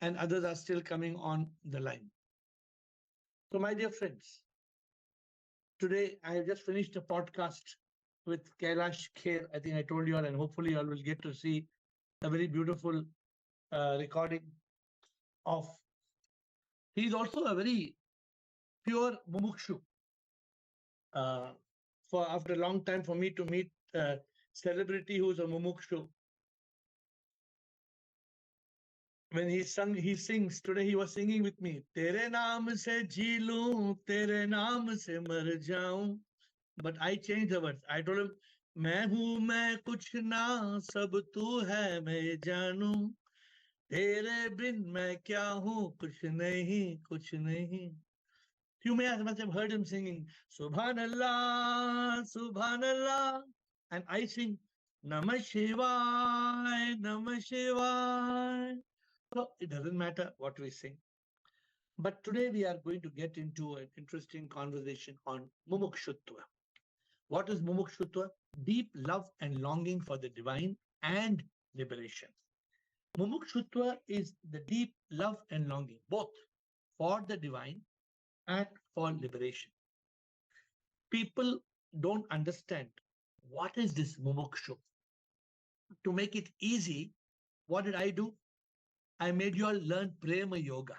and others are still coming on the line. So, my dear friends, today I have just finished a podcast with Kailash Kher. I think I told you all, and hopefully you all will get to see a very beautiful recording of. He's also a very pure Mumukshu. For after a long time for me to meet a celebrity who's a Mumukshu. When he sings. Today he was singing with me. Tere naam se ji loon, tere naam se mar jaun. But I changed the words. I told him, मैं हूँ मैं कुछ ना, सब तू है मैं जानू. तेरे बिन मैं क्या हूँ, कुछ नहीं, कुछ नहीं. You must have heard him singing, Subhanallah, Subhanallah. And I sing, Namah Shivaya, Namah Shivaya. So it doesn't matter what we sing. But today we are going to get into an interesting conversation on Mumukshutva. What is Mumukshutva? Deep love and longing for the divine and liberation. Mumukshutva is the deep love and longing, both for the divine and for liberation. People don't understand what is this Mumukshu. To make it easy, what did I do? I made you all learn Prema Yoga.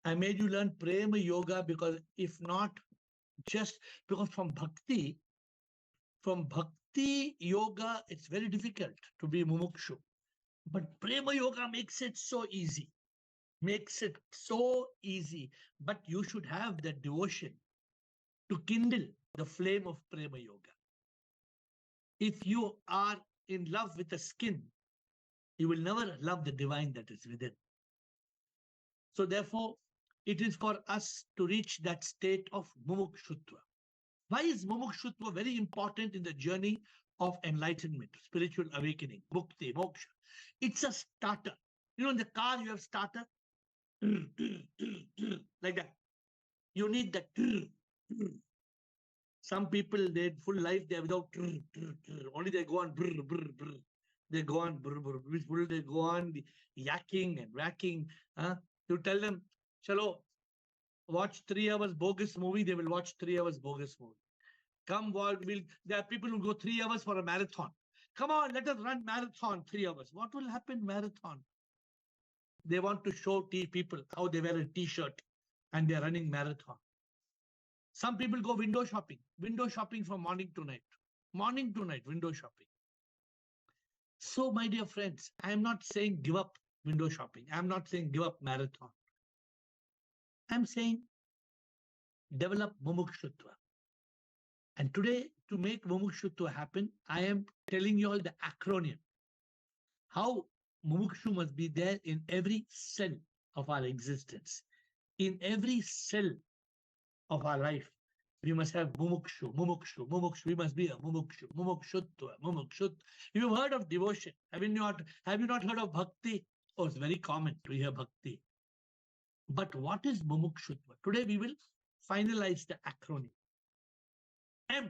I made you learn Prema Yoga because if not, just because from Bhakti Yoga, it's very difficult to be Mumukshu. But Prema Yoga makes it so easy. Makes it so easy. But you should have that devotion to kindle the flame of Prema Yoga. If you are in love with the skin, you will never love the divine that is within. So therefore, it is for us to reach that state of Mumukshutva. Why is Mumukshutva very important in the journey of enlightenment, spiritual awakening, mukti, moksha? It's a starter. You know, in the car you have starter, like that. You need that. Some people, they full life, they are without, only they go on, they go on, they go on yakking and whacking. You tell them, chalo, watch 3 hours bogus movie, they will watch 3 hours bogus movie. Come, there are people who go 3 hours for a marathon. Come on, let us run marathon 3 hours. What will happen marathon? They want to show people how they wear a t-shirt and they're running marathon. Some people go window shopping from morning to night. Morning to night, window shopping. So, my dear friends, I am not saying give up window shopping. I am not saying give up marathon. I am saying develop Mumukshutva. And today, to make Mumukshutva happen, I am telling you all the acronym. How Mumukshu must be there in every cell of our existence. In every cell of our life, we must have Mumukshu, Mumukshu, Mumukshu. We must be a Mumukshu, Mumukshutva, Mumukshut. You've heard of devotion. Have you not heard of Bhakti? Oh, it's very common to hear Bhakti. But what is Mumukshutva? Today we will finalize the acronym. M,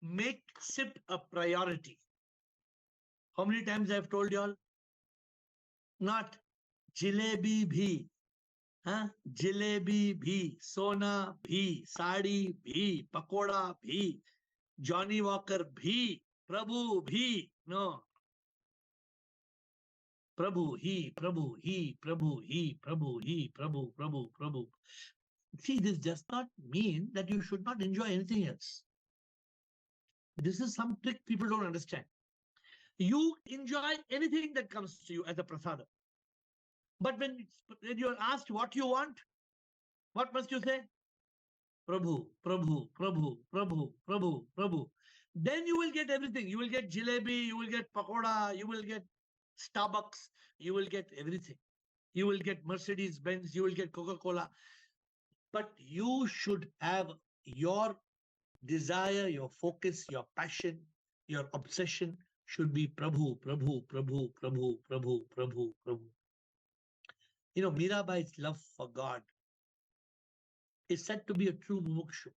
make SIP a priority. How many times I have told you all? Not jalebi bhi. Jalebi bhi, sona bhi, sari bhi, pakoda bhi, Johnny Walker bhi, Prabhu bhi. No. Prabhu, he, Prabhu, he, Prabhu, he, Prabhu, he, Prabhu, Prabhu, Prabhu. See, this does not mean that you should not enjoy anything else. This is some trick people don't understand. You enjoy anything that comes to you as a prasada. But when you are asked what you want, what must you say? Prabhu, Prabhu, Prabhu, Prabhu, Prabhu, Prabhu. Then you will get everything. You will get jalebi, you will get pakoda, you will get Starbucks, you will get everything. You will get Mercedes-Benz, you will get Coca-Cola. But you should have your desire, your focus, your passion, your obsession should be Prabhu, Prabhu, Prabhu, Prabhu, Prabhu, Prabhu, Prabhu. You know, Mirabai's love for God is said to be a true Mumukshu.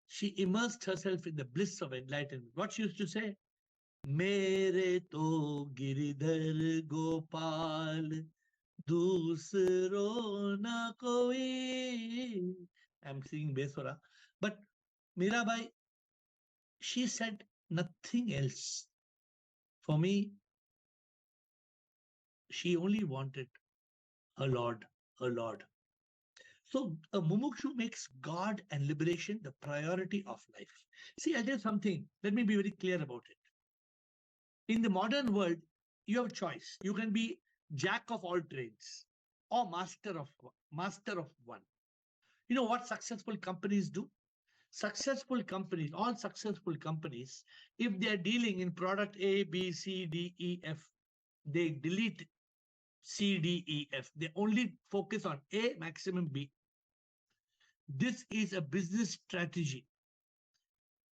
She immersed herself in the bliss of enlightenment. What she used to say? Mere to Giridhar Gopal दूसरो na koi. I'm singing Beswara. But Mirabai, she said nothing else. For me, she only wanted her Lord, her Lord. So a Mumukshu makes God and liberation the priority of life. See, I'll tell you something. Let me be very clear about it. In the modern world, you have a choice. You can be jack of all trades or master of one. You know what successful companies do? Successful companies, all successful companies, if they are dealing in product A, B, C, D, E, F, they delete C, D, E, F. They only focus on A, maximum B. This is a business strategy.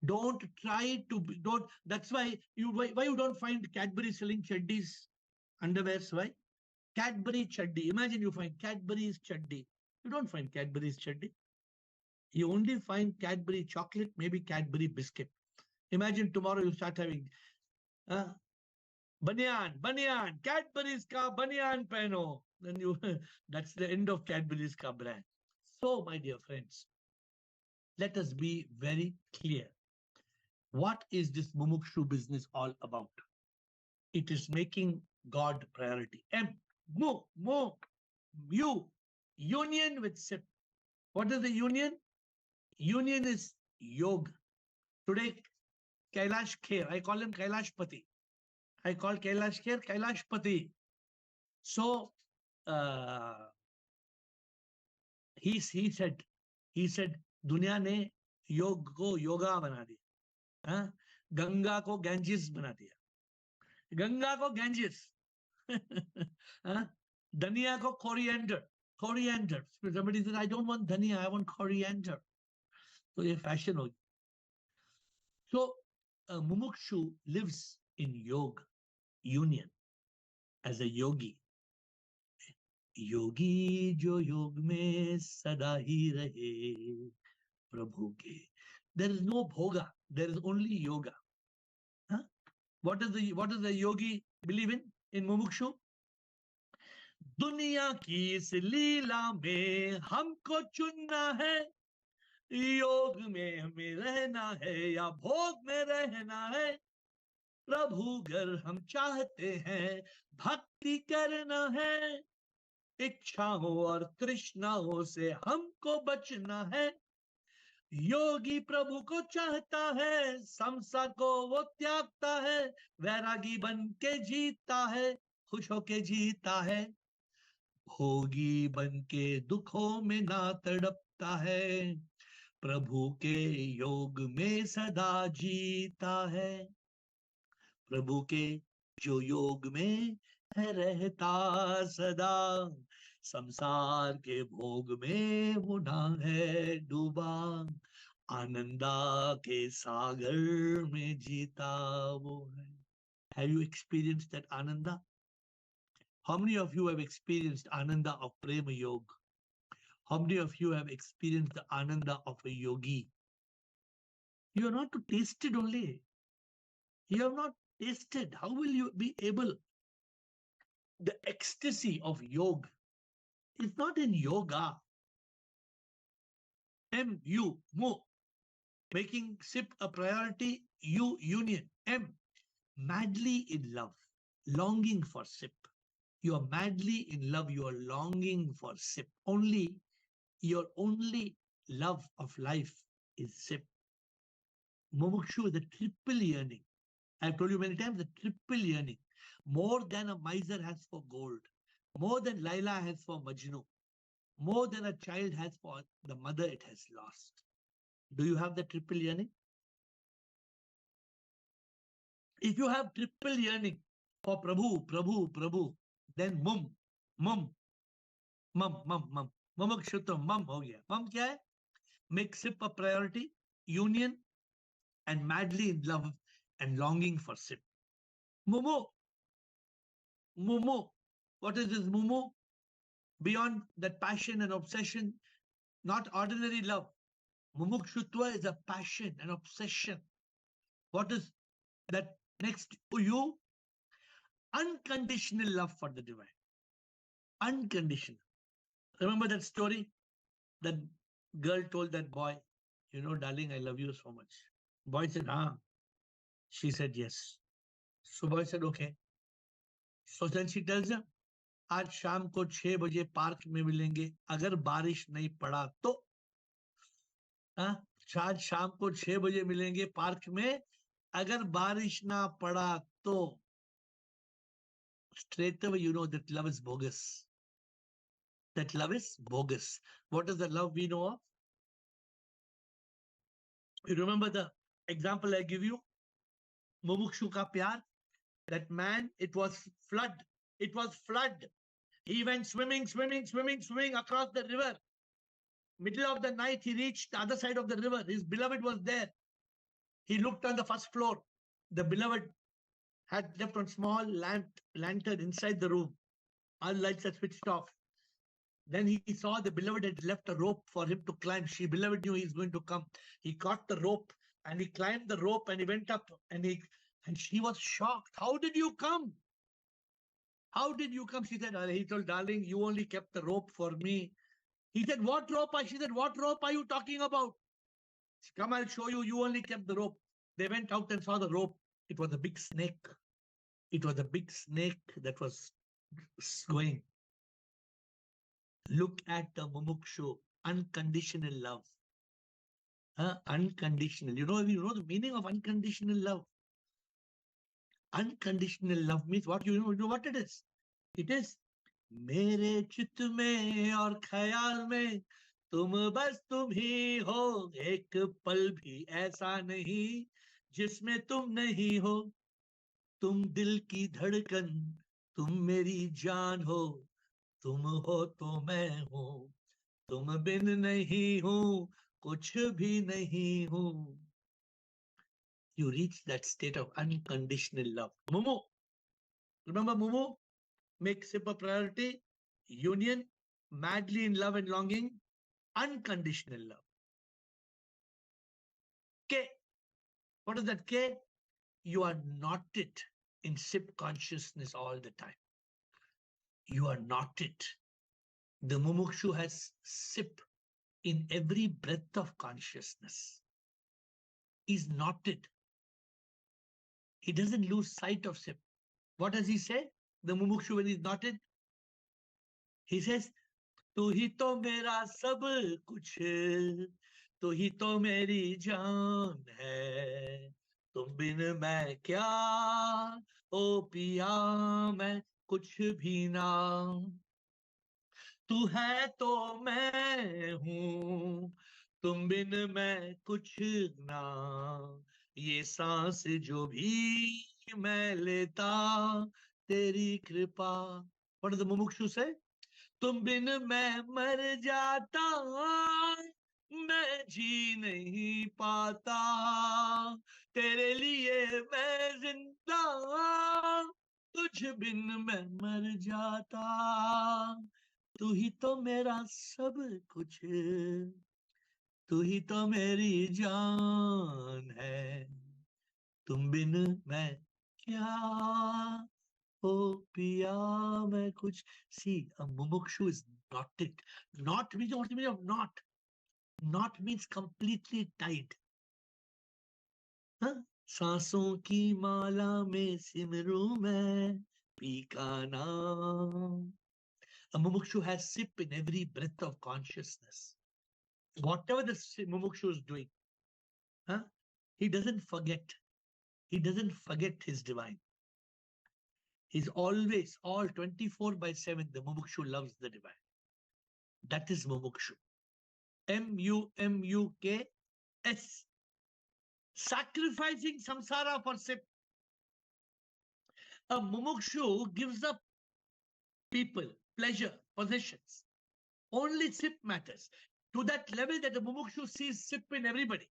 Don't try to don't. That's why you don't find Cadbury selling chaddis, underwears. Why? Cadbury chaddi. Imagine you find Cadbury's chaddi. You don't find Cadbury's chaddi. You only find Cadbury chocolate, maybe Cadbury biscuit. Imagine tomorrow you start having uh, banyan, Cadbury's ka banyan pehno. Then you that's the end of Cadbury's ka brand. So, my dear friends, let us be very clear. What is this Mumukshu business all about? It is making God priority. Union with SIP. What is the union? Union is yoga. Today, Kailash Kher, I call him Kailash Pati. I call Kailash Kher Kailash Pati. So uh, he said, दुनिया ने योग को योगा बना दिया, हाँ? गंगा को Ganges बना दिया, गंगा को गैंजिस, हाँ? धनिया को coriander. Somebody said, I don't want dhania, I want coriander. So ये fashion होगी. So Mumukshu lives in yoga, union, as a yogi. योगी जो योग में सदा ही रहे प्रभु के. There is no bhoga, there is only yoga. Huh? What does the yogi believe in Mumukshu? दुनिया की इस लीला में हमको चुनना है, योग में हमें रहना है या भोग में रहना है. प्रभु घर हम चाहते हैं, भक्ति करना है, इच्छाओं और तृष्णाओं से हमको बचना है. योगी प्रभु को चाहता है, संसार को वो त्यागता है, वैरागी बन के जीता है, खुश होके जीता है, भोगी बन के दुखों में ना तड़पता है, प्रभु के योग में सदा जीता है. प्रभु के जो योग में है रहता सदा, संसार के भोग में वो ना है डूबा, आनंदा के सागर में जीता वो है. Have you experienced that Ananda? How many of you have experienced Ananda of Prema Yoga? How many of you have experienced the Ananda of a yogi? You are not to taste it only. You have not tasted. How will you be able? The ecstasy of yoga is not in yoga. M-U, mo, making SIP a priority, U, union, M, madly in love, longing for SIP. You are madly in love, you are longing for SIP. Your only love of life is SIP. Mumukshu is the triple yearning. I've told you many times, the triple yearning. More than a miser has for gold, more than Laila has for Majnu, more than a child has for the mother it has lost. Do you have the triple yearning? If you have triple yearning for Prabhu, then Mum, Mumukshutva, Mum ho gaya. Mum kya hai? Make SIP a priority, union, and madly in love and longing for SIP. Mumu. What is this Mumu? Beyond that passion and obsession, not ordinary love. Mumukshutva is a passion, an obsession. What is that next to you? Unconditional love for the divine. Unconditional. Remember that story? That girl told that boy, you know, darling, I love you so much. Boy said, ah. She said, yes. So boy said, okay. So then she tells him, आज शाम को 6 बजे park में मिलेंगे अगर बारिश नहीं पड़ा तो। आज शाम को 6 बजे मिलेंगे पार्क में अगर बारिश ना पड़ा तो। Straight away you know that love is bogus. That love is bogus. What is the love we know of? You remember the example I give you? Mumukshu ka pyar. That man, it was flood. It was flood. He went swimming across the river. Middle of the night, he reached the other side of the river. His beloved was there. He looked on the first floor. The beloved had left one small lantern inside the room. All lights had switched off. Then he saw the beloved had left a rope for him to climb. She beloved knew he's going to come. He caught the rope and he climbed the rope and he went up and she was shocked. How did you come? How did you come? She said, he told, darling, you only kept the rope for me. He said, what rope? She said, what rope are you talking about? Come, I'll show you. You only kept the rope. They went out and saw the rope. It was a big snake. It was a big snake that was going. Look at the Mumukshu, unconditional love. Unconditional. You know the meaning of unconditional love. Unconditional love means what? You know what it is? It is मेरे चित में और ख्याल में तुम बस तुम ही हो, एक पल भी ऐसा नहीं जिसमें तुम नहीं हो, तुम दिल की धड़कन, तुम मेरी जान हो, तुम हो तो मैं हूँ, तुम बिन नहीं हूँ, कुछ भी नहीं हूँ. You reach that state of unconditional love. Mumu, remember Mumu? Make sip a priority, union, madly in love and longing, unconditional love. K. What is that K? You are knotted in sip consciousness all the time. You are knotted. The Mumukshu has sip in every breath of consciousness. He's knotted. He doesn't lose sight of sip. What does he say? The Mumukshu when he's knotted? He says, तू ही तो मेरा सब कुछ, तू ही तो मेरी जान है, तुम बिन मैं क्या, ओ पिया मैं कुछ भी ना, तू है तो मैं हूँ, तुम बिन मैं कुछ ना, ये सांस जो भी मैं लेता तेरी कृपा. What does the Mumukshu say? तुम बिन मैं मर जाता, मैं जी नहीं पाता, तेरे लिए मैं जिंदा, तुझ बिन मैं मर जाता, तू ही तो मेरा सब कुछ, तू ही तो मेरी जान है, तुम बिन मैं क्या, oh, piya, मैं कुछ. See, a mumukshu is knotted. Knot means what the meaning of knot? Knot means completely tied. सांसों की माला में सिमरू मैं पी का नाम. A mumukshu has sip in every breath of consciousness. Whatever the mumukshu is doing, he doesn't forget. He doesn't forget his divine. He's always, all 24/7, the Mumukshu loves the divine. That is Mumukshu. M-U-M-U-K-S. Sacrificing samsara for sip. A Mumukshu gives up people, pleasure, possessions. Only sip matters. To that level that the Mumukshu sees sip in everybody.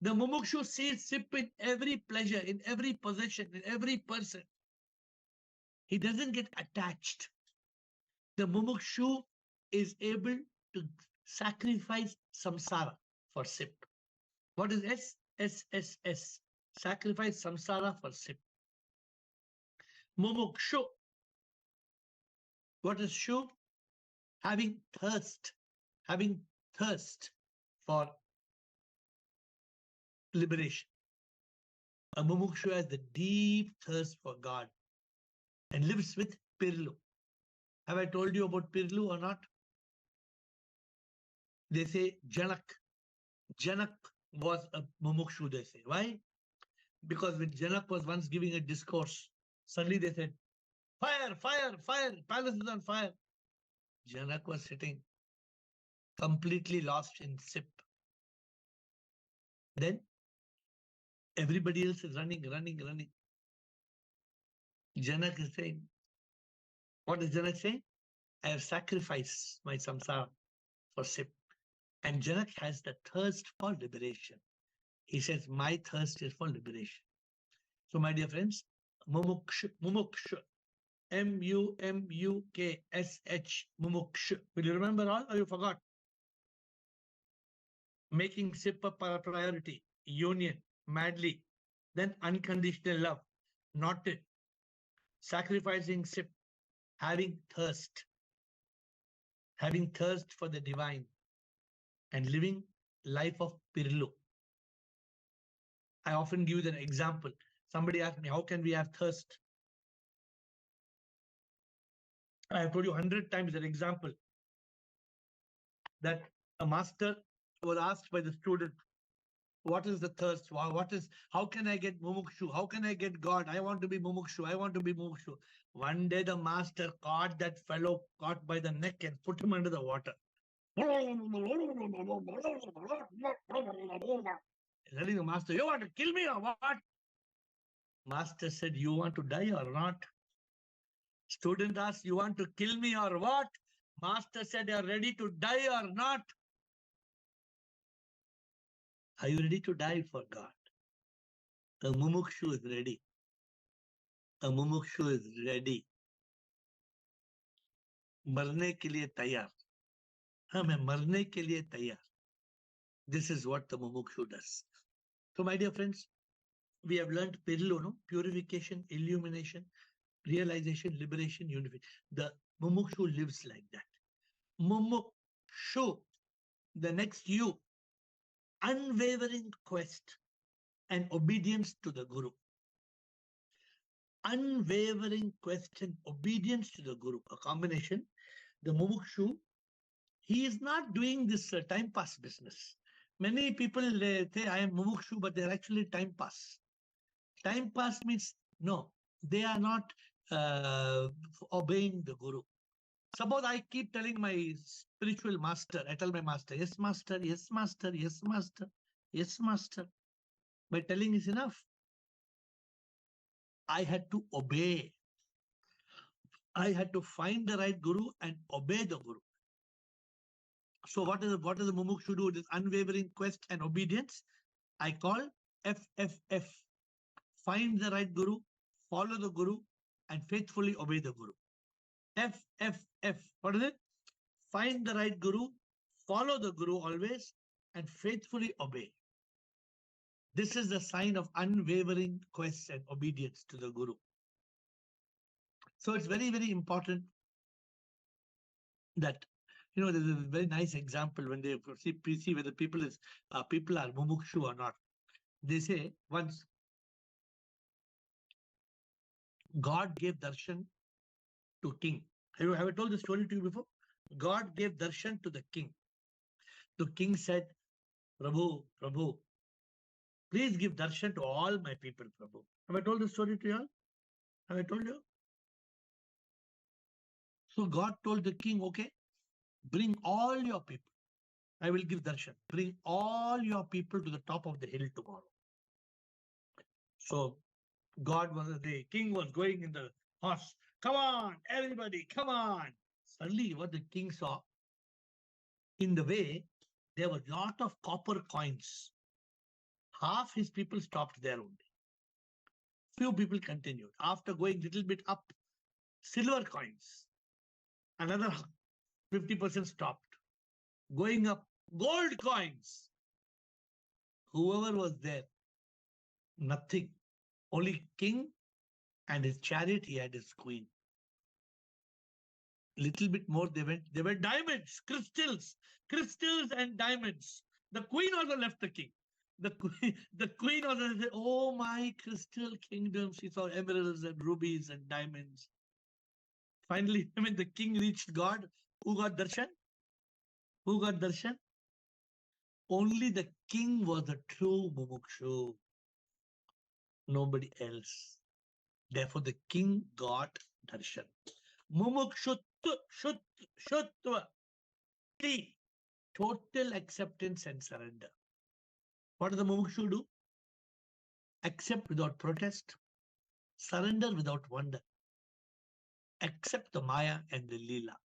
The Mumukshu sees sip in every pleasure, in every possession, in every person. He doesn't get attached. The Mumukshu is able to sacrifice samsara for sip. What is S? S. Sacrifice samsara for sip. Mumukshu. What is shu? Having thirst for liberation. A Mumukshu has the deep thirst for God and lives with Pirlu. Have I told you about Pirlu or not? They say Janak. Janak was a Mumukshu, they say. Why? Because when Janak was once giving a discourse, suddenly they said, fire, fire, fire, palace is on fire. Janak was sitting completely lost in sip. Then everybody else is running. Janak is saying, what is Janak saying? I have sacrificed my samsara for sip. And Janak has the thirst for liberation. He says, my thirst is for liberation. So, my dear friends, Mumukshu, Mumuksh, Mumukshu. Will you remember all or you forgot? Making sip a priority, union, madly, then unconditional love, not it. Sacrificing sip, having thirst for the divine, and living life of Pirlu. I often give an example. Somebody asked me, how can we have thirst? I have told you 100 times an example that a master was asked by the student, what is the thirst? How can I get Mumukshu? How can I get God? I want to be Mumukshu. I want to be Mumukshu. One day the master caught that fellow caught by the neck and put him under the water. Telling the master, you want to kill me or what? Master said, you want to die or not? Student asked, you want to kill me or what? Master said, you're ready to die or not? Are you ready to die for God? A Mumukshu is ready. A Mumukshu is ready. मरने के लिए तैयार. हाँ, मैं मरने के लिए तैयार. This is what the Mumukshu does. So, my dear friends, we have learned Pirlu, no? Purification, illumination, realization, liberation, unification. The Mumukshu lives like that. Mumukshu, the next you, unwavering quest and obedience to the Guru. Unwavering quest and obedience to the Guru, a combination. The Mumukshu, he is not doing this time pass business. Many people say, I am Mumukshu, but they're actually time pass. Time pass means, no, they are not obeying the Guru. Suppose I keep telling my spiritual master, I tell my master, yes, master, yes, master, yes, master, yes, master. By telling is enough. I had to obey. I had to find the right Guru and obey the Guru. So what does the Mumukshu do? This unwavering quest and obedience, I call FFF. Find the right Guru, follow the Guru, and faithfully obey the Guru. FFF. What is it? Find the right Guru, follow the Guru always, and faithfully obey. This is the sign of unwavering quest and obedience to the Guru. So it's very, very important that, you know, there's a very nice example when they see whether people are Mumukshu or not. They say once God gave darshan to king. Have I told the story to you before? God gave darshan to the king. The king said, Prabhu, please give darshan to all my people, Prabhu. Have I told the story to you all? Have I told you? So God told the king, okay, bring all your people. I will give darshan. Bring all your people to the top of the hill tomorrow. So the king was going in the horse. Come on, everybody, come on. Suddenly what the king saw, in the way, there were a lot of copper coins. Half his people stopped there only. Few people continued. After going a little bit up, silver coins. Another 50% stopped. Going up, gold coins. Whoever was there, nothing. Only king and his chariot, he had his queen. Little bit more, they were diamonds, crystals and diamonds. The queen also left the king. The queen also said, oh my crystal kingdom. She saw emeralds and rubies and diamonds. Finally, when the king reached God, who got darshan? Who got darshan? Only the king was the true Mumukshu, nobody else. Therefore, the king got darshan. Mumukshutva, total acceptance and surrender. What does the Mumukshu do? Accept without protest, surrender without wonder, accept the Maya and the Leela.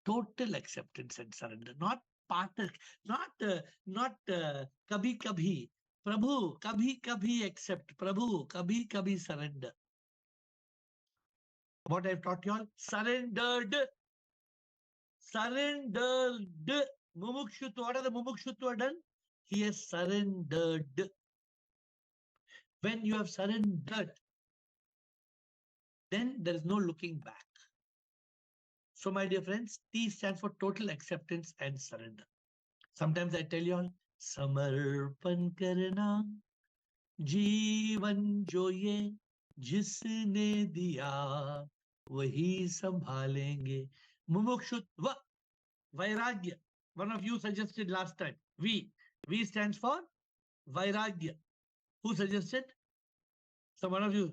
Total acceptance and surrender, not Patak, not kabhi kabhi. Prabhu, kabhi kabhi accept. Prabhu, kabhi kabhi surrender. What I've taught you all? Surrendered. Mumukshutva. What are the Mumukshutva done? He has surrendered. When you have surrendered, then there is no looking back. So, my dear friends, T stands for total acceptance and surrender. Sometimes I tell you all, samarpan karna, जीवन जो ये जिसने दिया वही संभालेंगे. Mumukshutva, vairagya. One of you suggested last time. V stands for vairagya. Who suggested? So one of you,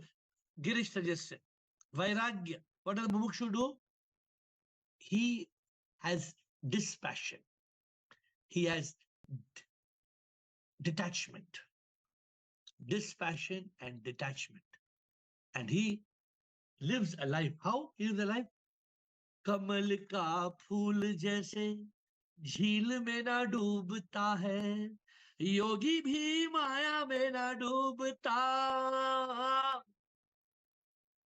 Girish suggested. Vairagya. What does Mumukshu do? He has dispassion. He has detachment. Dispassion and detachment. And he lives a life. How he lives a life? कमल का फूल जैसे झील में ना डूबता है, योगी भी माया में ना डूबता,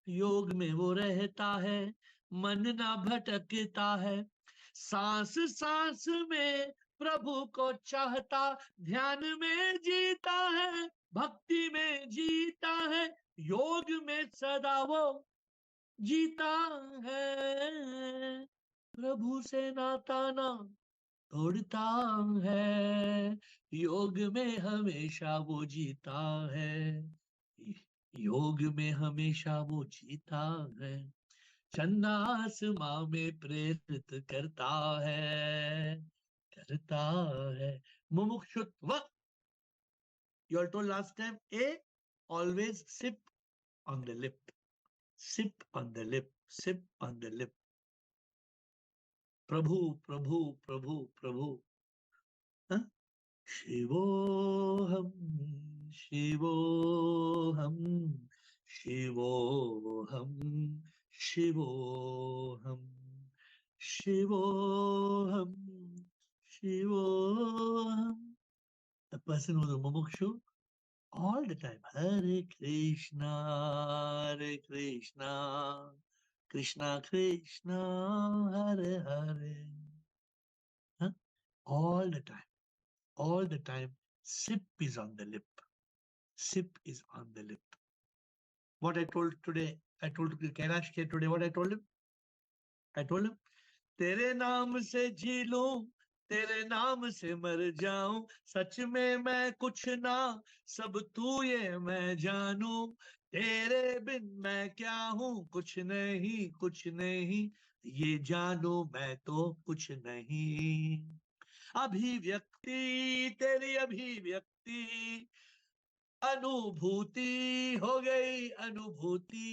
योग में वो रहता है, मन ना भटकता है, सांस सांस में प्रभु को चाहता, ध्यान में जीता है, भक्ति में जीता है, योग में सदा वो जीता है, प्रभु से नाता ना तोड़ता है, योग में हमेशा वो जीता है, योग में हमेशा वो जीता है, चंदा आसमां में प्रेरित करता है, करता है. Mumukshutva. You all told last time, A, always sip on the lip. Sip on the lip, sip on the lip. Prabhu, Prabhu, Prabhu, Prabhu. Huh? Shivoham, Shivoham, Shivoham, Shivoham, Shivoham, Shivoham. The person who is a Mumukshu, all the time, Hare Krishna, Hare Krishna, Krishna Krishna, Hare Hare. Huh? All the time, sip is on the lip. Sip is on the lip. What I told today, I told Kailash today, what I told him? I told him, तेरे नाम से जी लूं, तेरे नाम से मर जाऊं, सच में मैं कुछ ना, सब तू ये मैं जानूं, तेरे बिन मैं क्या हूं, कुछ नहीं, ये जानूं मैं तो कुछ नहीं. अभिव्यक्ति, तेरी अभिव्यक्ति, अनुभूति हो गई अनुभूति.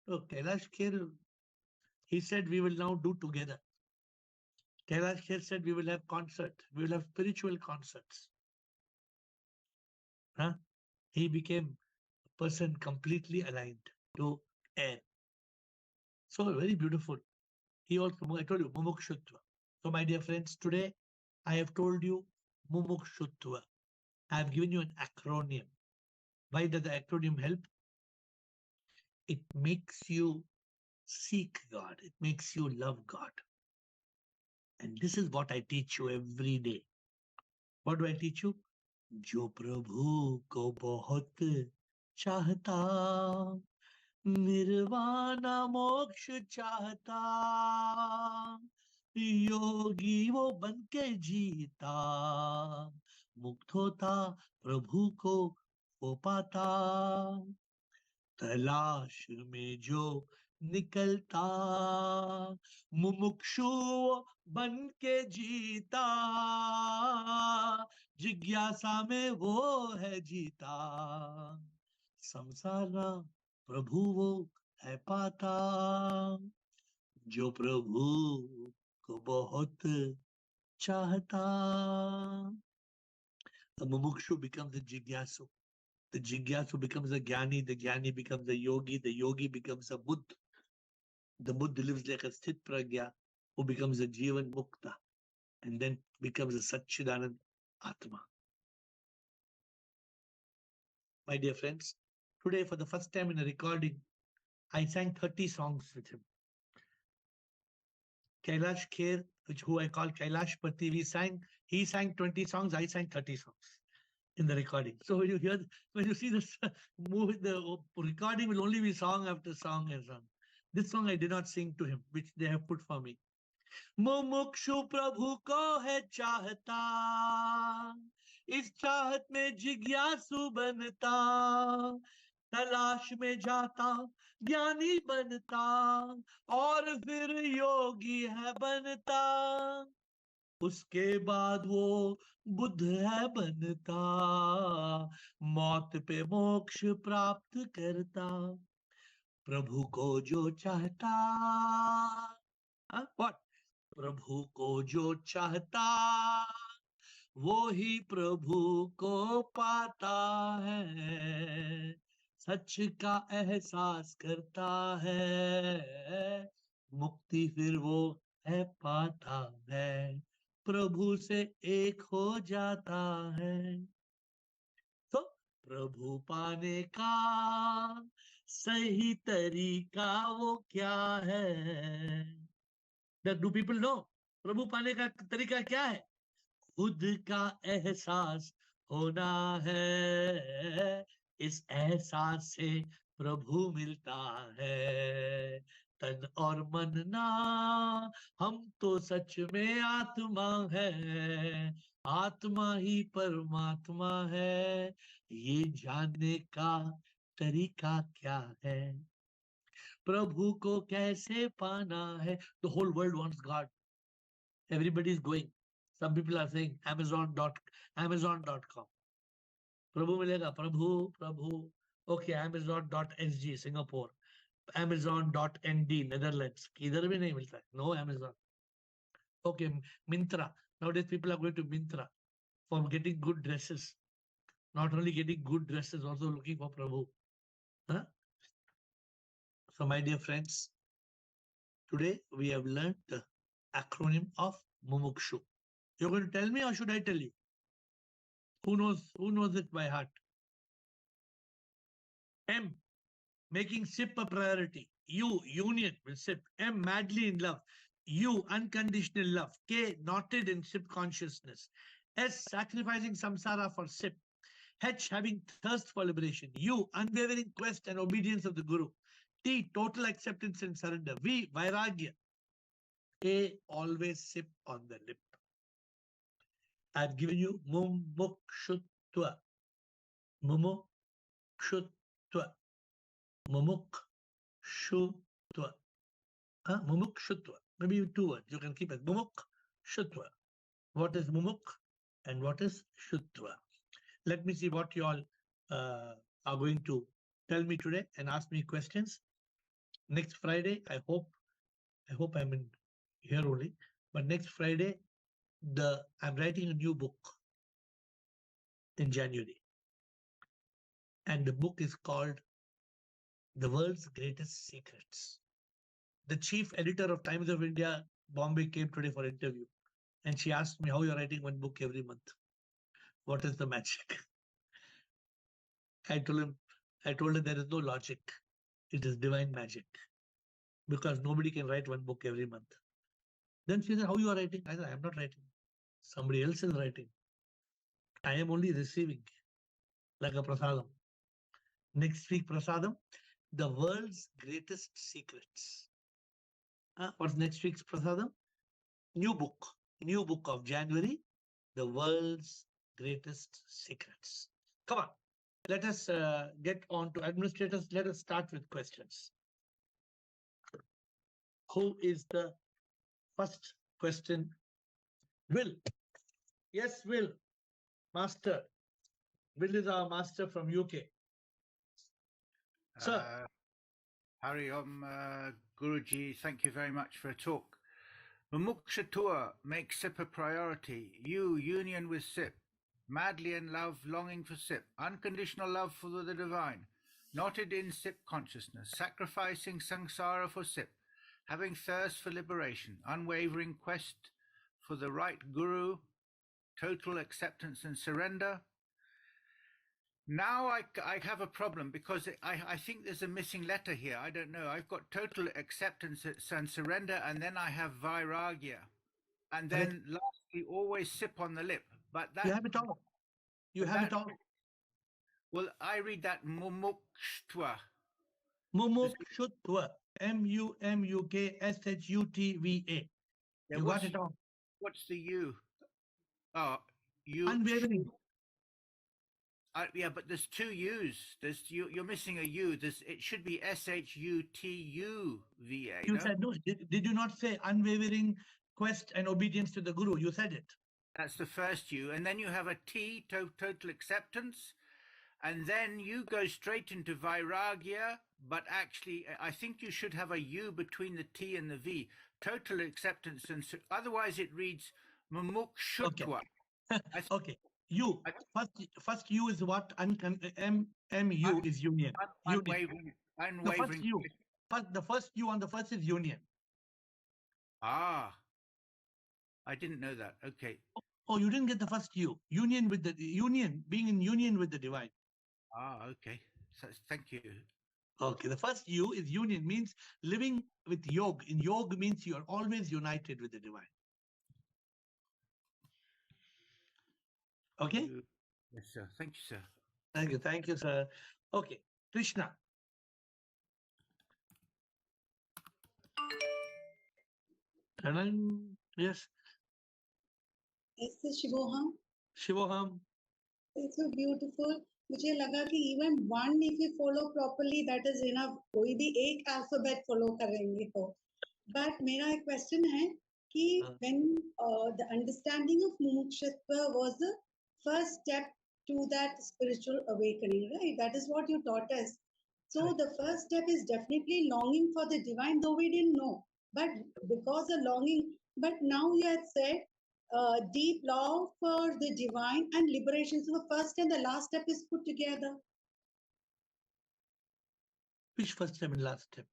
तो Kailash Kher, he said we will now do together. Kailash Kher said we will have concert. We will have spiritual concerts. Huh? He became a person completely aligned to AiR. So very beautiful. He also, I told you, Mumukshutva. So my dear friends, today I have told you Mumukshutva. I have given you an acronym. Why does the acronym help? It makes you seek God. It makes you love God. And this is what I teach you every day. What do I teach you? जो प्रभु को बहुत चाहता, निर्वाणा मोक्ष चाहता, योगी वो बन के जीता, मुक्त होता प्रभु को वो पाता, तलाश में जो निकलता, मुमुक्षु बन के जीता, जिज्ञासा में वो है जीता, संसारा प्रभु वो है पाता, जो प्रभु को बहुत चाहता. The Mumukshu becomes a Jigyasu. The Jigyasu becomes a Jnani. The Jnani becomes a Yogi. The Yogi becomes a Buddha. The Buddha lives like a Sthit Pragya, who becomes a Jivan Mukta and then becomes a Satchidanand Atma. My dear friends, today for the first time in a recording, I sang 30 songs with him. Kailash Kher, who I call Kailash Pati, he sang 20 songs, I sang 30 songs in the recording. So when you see this movie, the recording will only be song after song and song. This song I did not sing to him, which they have put for me. मुमुक्षु प्रभु को है चाहता, इस चाहत में जिज्ञासु बनता, तलाश में जाता, ज्ञानी बनता, और फिर योगी है बनता, उसके बाद वो बुद्ध है बनता, मौत पे मोक्ष प्राप्त करता, प्रभु को जो चाहता. What? प्रभु को जो चाहता, वो ही प्रभु को पाता है, सच का एहसास करता है, मुक्ति फिर वो है पाता है, प्रभु से एक हो जाता है. तो प्रभु पाने का सही तरीका वो क्या है? Do people know? प्रभु पाने का तरीका क्या है? खुद का एहसास होना है, इस एहसास से प्रभु मिलता है, तन और मन ना, हम तो सच में आत्मा है, आत्मा ही परमात्मा है, ये जानने का तरीका क्या है? प्रभु को कैसे पाना है? The whole world wants God. Everybody is going. Some people are saying Amazon.com. प्रभु मिलेगा, प्रभु. Okay, Amazon.sg Singapore, Amazon.nd Netherlands. इधर भी नहीं मिलता है. No Amazon. Okay, Myntra. Nowadays people are going to Myntra for getting good dresses. Not only getting good dresses, also looking for Prabhu. Huh? So my dear friends, today we have learned the acronym of Mumukshu. You're going to tell me or should I tell you? Who knows it by heart? M, making SIP a priority. U, union with SIP. M, madly in love. U, unconditional love. K, knotted in SIP consciousness. S, sacrificing samsara for SIP. H, having thirst for liberation. U, unwavering quest and obedience of the Guru. T, total acceptance and surrender. V, vairagya. A, always SIP on the lip. I've given you Mumukshutva. Mumukshutva. Mumukshutva. Mumukshutva. Maybe 2 words. You can keep it. Mumukshutva. What is Mumuk and what is Shutva? Let me see what you all are going to tell me today and ask me questions. Next Friday, I hope I'm in here only. But next Friday, I'm writing a new book in January. And the book is called The World's Greatest Secrets. The chief editor of Times of India, Bombay, came today for interview. And she asked me how you're writing one book every month. What is the magic? I told her there is no logic. It is divine magic. Because nobody can write one book every month. Then she said, how you are writing? I said, I am not writing. Somebody else is writing. I am only receiving, like a prasadam. Next week, prasadam. the world's greatest secrets. What's next week's prasadam? New book of January, the world's greatest secrets. Come on, let us get on to administrators. Let us start with questions. Who is the first question? Will. Yes, Will. Master. Will is our master from UK. Sir. Hari Om, Guruji, thank you very much for a talk. Mumukshutva, make SIP a priority. You, union with SIP. Madly in love, longing for SIP. Unconditional love for the divine. Knotted in SIP consciousness. Sacrificing samsara for SIP. Having thirst for liberation. Unwavering quest for the right guru. Total acceptance and surrender. Now I have a problem because I think there's a missing letter here. I don't know. I've got total acceptance and surrender, and then I have vairagya. And then lastly, always SIP on the lip. But that, you have it all. You have it all. Well, I read that Mumukshutva. Mumukshutva. Mumukshutva. You got it all. What's the U? Oh, U. Unwavering. Yeah, but there's two U's. You're missing a U. It should be SHUTUVA. You said no. Did you not say unwavering quest and obedience to the Guru? You said it. That's the first U, and then you have a T, total acceptance, and then you go straight into vairagya. But actually, I think you should have a U between the T and the V. Total acceptance, and otherwise it reads Mumukshutva. Okay. Okay. U. First U is what? MU is union. Unwavering. The first U. The first U on the first is union. Ah. I didn't know that. Okay. Oh, you didn't get the first U. Union with the union, being in union with the divine. Ah, okay. So, thank you. Okay. The first U is union, means living with yog. In yog means you are always united with the divine. Okay? Yes, sir. Thank you, sir. Thank you. Thank you, sir. Okay. Krishna. Yes. Yes, Shivoham. Shivoham. It's so beautiful. मुझे लगा कि even one if you follow properly that is enough. कोई भी एक alphabet follow करेंगे तो. But मेरा एक question है कि when the understanding of Mumukshutva was the first step to that spiritual awakening, right? That is what you taught us. So the first step is definitely longing for the divine, though we didn't know. But because of longing, but now you have said deep love for the divine and liberation. So the first and the last step is put together. Which first step and last step?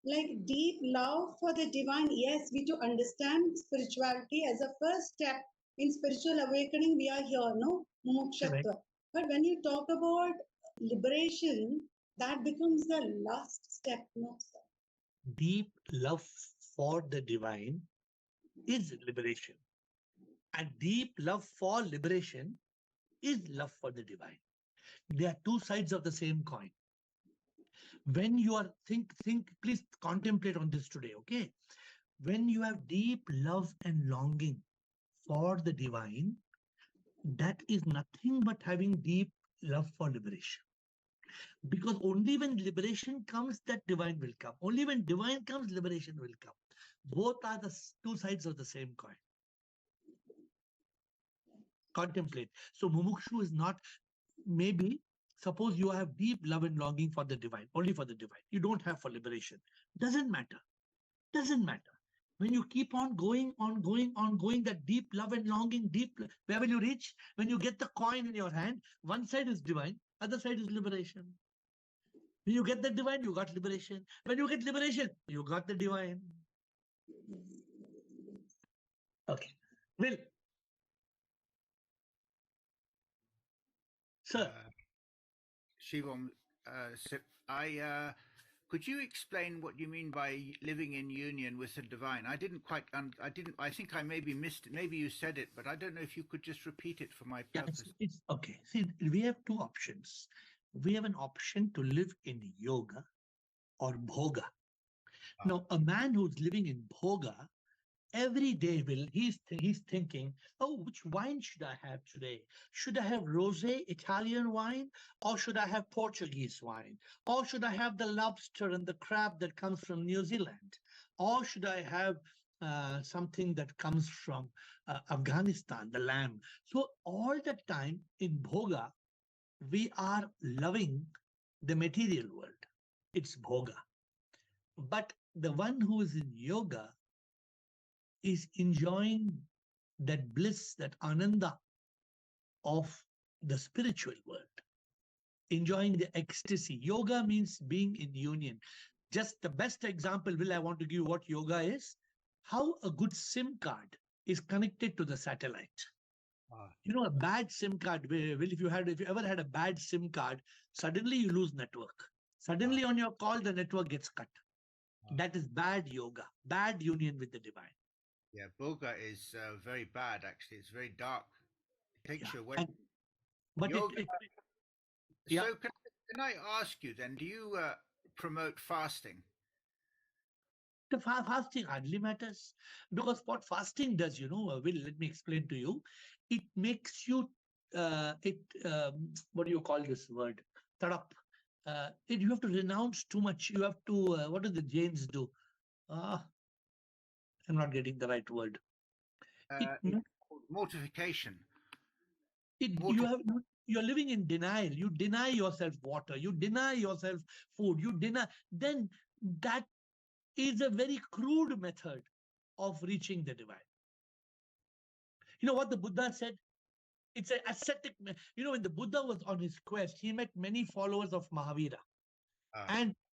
Like deep love for the divine. Yes, we to understand spirituality as a first step in spiritual awakening. We are here, no? Mumukshutva. Right. But when you talk about liberation, that becomes the last step, no, sir? Deep love for the divine is liberation. And deep love for liberation is love for the divine. They are two sides of the same coin. When you are please contemplate on this today, okay? When you have deep love and longing for the divine, that is nothing but having deep love for liberation. Because only when liberation comes, that divine will come. Only when divine comes, liberation will come. Both are the two sides of the same coin. Contemplate. So Mumukshu is not, maybe, suppose you have deep love and longing for the divine, only for the divine. You don't have for liberation. Doesn't matter. Doesn't matter. When you keep on going, that deep love and longing, where will you reach? When you get the coin in your hand, one side is divine, other side is liberation. When you get the divine, you got liberation. When you get liberation, you got the divine. Okay. Will. Sir. Shivam, could you explain what you mean by living in union with the divine? I think I maybe missed it. Maybe you said it, but I don't know if you could just repeat it for my purpose. Yeah, it's okay. See, we have two options. We have an option to live in yoga or bhoga. Now, a man who's living in bhoga, every day he's thinking, oh, which wine should I have today? Should I have rosé Italian wine, or should I have Portuguese wine, or should I have the lobster and the crab that comes from New Zealand, or should I have something that comes from Afghanistan, the lamb? So all the time in bhoga, we are loving the material world. It's bhoga. But the one who is in yoga is enjoying that bliss, that ananda of the spiritual world, enjoying the ecstasy. Yoga means being in union. Just the best example, Will, I want to give you what yoga is. How a good SIM card is connected to the satellite. You know, a bad SIM card, Will, if you ever had a bad SIM card, suddenly you lose network. Suddenly on your call, the network gets cut. That is bad yoga, bad union with the divine. Yeah, bhoga is very bad, actually. It's very dark. It takes you away. But Yoga, yeah. So can I ask you then, do you promote fasting? The fasting hardly matters, because what fasting does, Will, let me explain to you. It makes you, what do you call this word? Tadap. You have to renounce too much. You have to, what do the Jains do? I'm not getting the right word. Mortification. You're living in denial. You deny yourself water. You deny yourself food. Then that is a very crude method of reaching the divine. You know what the Buddha said? It's an ascetic. When the Buddha was on his quest, he met many followers of Mahavira.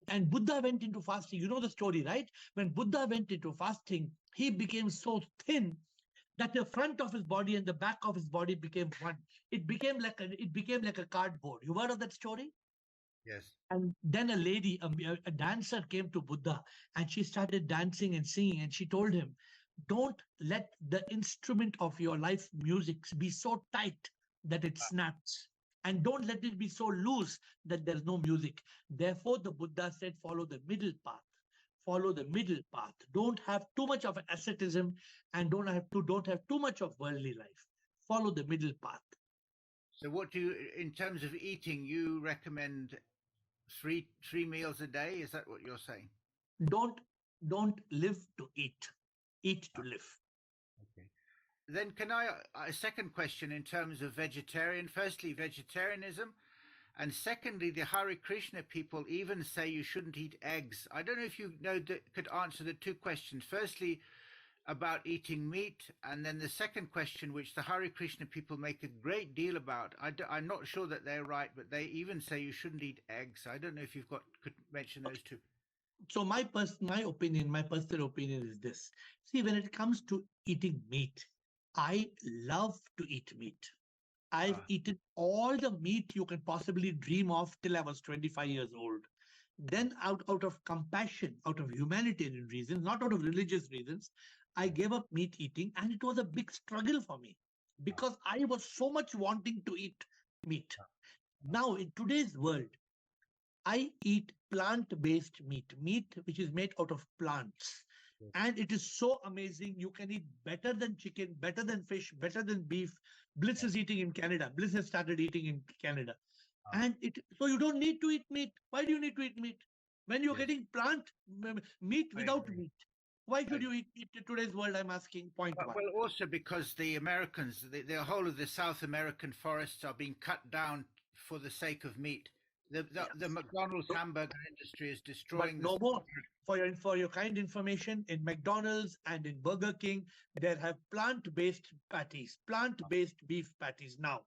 And Buddha went into fasting. You know the story, right? When Buddha went into fasting, he became so thin that the front of his body and the back of his body became one. It became like a cardboard. You heard of that story? Yes. And then a lady, a dancer, came to Buddha, and she started dancing and singing, and she told him, don't let the instrument of your life music be so tight that it snaps, and don't let it be so loose that there's no music. Therefore, the Buddha said, follow the middle path. Follow the middle path. Don't have too much of asceticism, and don't have too much of worldly life. Follow the middle path. So what do you, in terms of eating, you recommend three meals a day? Is that what you're saying? Don't live to eat. Eat to live. Okay. Then can a second question in terms of vegetarian? Firstly, vegetarianism. And secondly, the Hare Krishna people even say you shouldn't eat eggs. I don't know if you could answer the two questions. Firstly, about eating meat, and then the second question, which the Hare Krishna people make a great deal about. I'm not sure that they're right, but they even say you shouldn't eat eggs. I don't know if you've could mention those two. So my personal opinion is this. See, when it comes to eating meat, I love to eat meat. I've eaten all the meat you can possibly dream of till I was 25 years old. Then out of compassion, out of humanitarian reasons, not out of religious reasons, I gave up meat eating, and it was a big struggle for me because I was so much wanting to eat meat. Now, in today's world, I eat plant-based meat which is made out of plants. And it is so amazing. You can eat better than chicken, better than fish, better than beef. Bliss is eating in Canada. Bliss has started eating in Canada. And so you don't need to eat meat. Why do you need to eat meat? When you're getting plant meat without meat. Why should you eat meat in today's world? I'm asking. Point one. Well, also because the Americans, the whole of the South American forests are being cut down for the sake of meat. The McDonald's hamburger industry is destroying. But no more. For your kind information, in McDonald's and in Burger King, there have plant-based patties, plant-based beef patties now.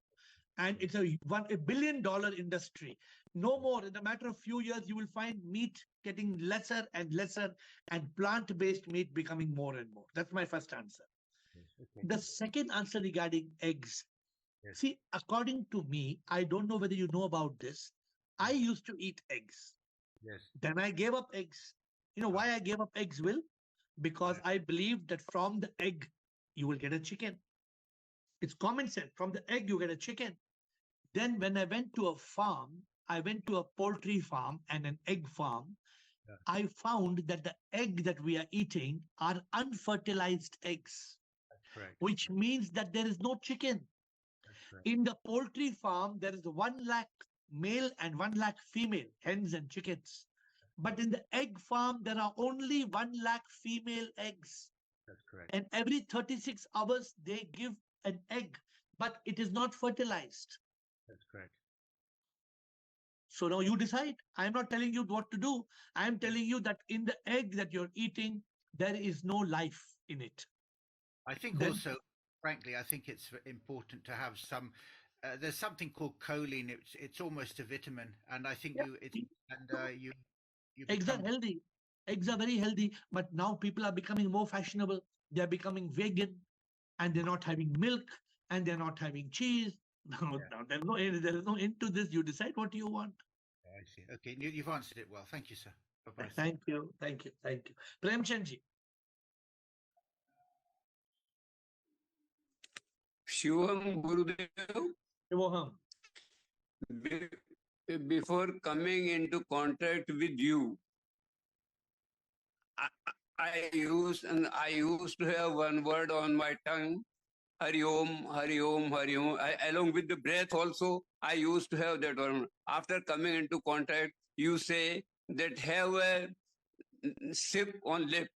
And it's a $1 billion industry. No more. In a matter of few years, you will find meat getting lesser and lesser, and plant-based meat becoming more and more. That's my first answer. Okay. The second answer regarding eggs. Yes. See, according to me, I don't know whether you know about this. I used to eat eggs. Yes. Then I gave up eggs. You know why I gave up eggs, Will? Because I believe that from the egg, you will get a chicken. It's common sense. From the egg, you get a chicken. Then when I went to a farm, I went to a poultry farm and an egg farm. I found that the egg that we are eating are unfertilized eggs, That's correct. which means that there is no chicken. That's correct. In the poultry farm, there is 1 lakh male and 1 lakh female hens and chickens. But in the egg farm, there are only 1 lakh female eggs. That's correct. And every 36 hours, they give an egg, but it is not fertilized. That's correct. So now you decide. I'm not telling you what to do. I'm telling you that in the egg that you're eating, there is no life in it. I think Then- also, frankly, I think it's important to have some. There's something called choline. It's almost a vitamin, and I think Yeah. you Eggs are become, healthy. Eggs are very healthy, but now people are becoming more fashionable. They're becoming vegan, and they're not having milk, and they're not having cheese. Now, Yeah. now there is no end to this. You decide what you want. I see. Okay, you've answered it well. Thank you, sir. Bye-bye. Thank you. Thank you. Thank you. Premchandji. Shivam Gurudev, Shivoham. before coming into contact with you, I used to have one word on my tongue, Hari Om, Hari Om, Hari Om. Along with the breath also, I used to have that one. After coming into contact, you say that have a sip on lip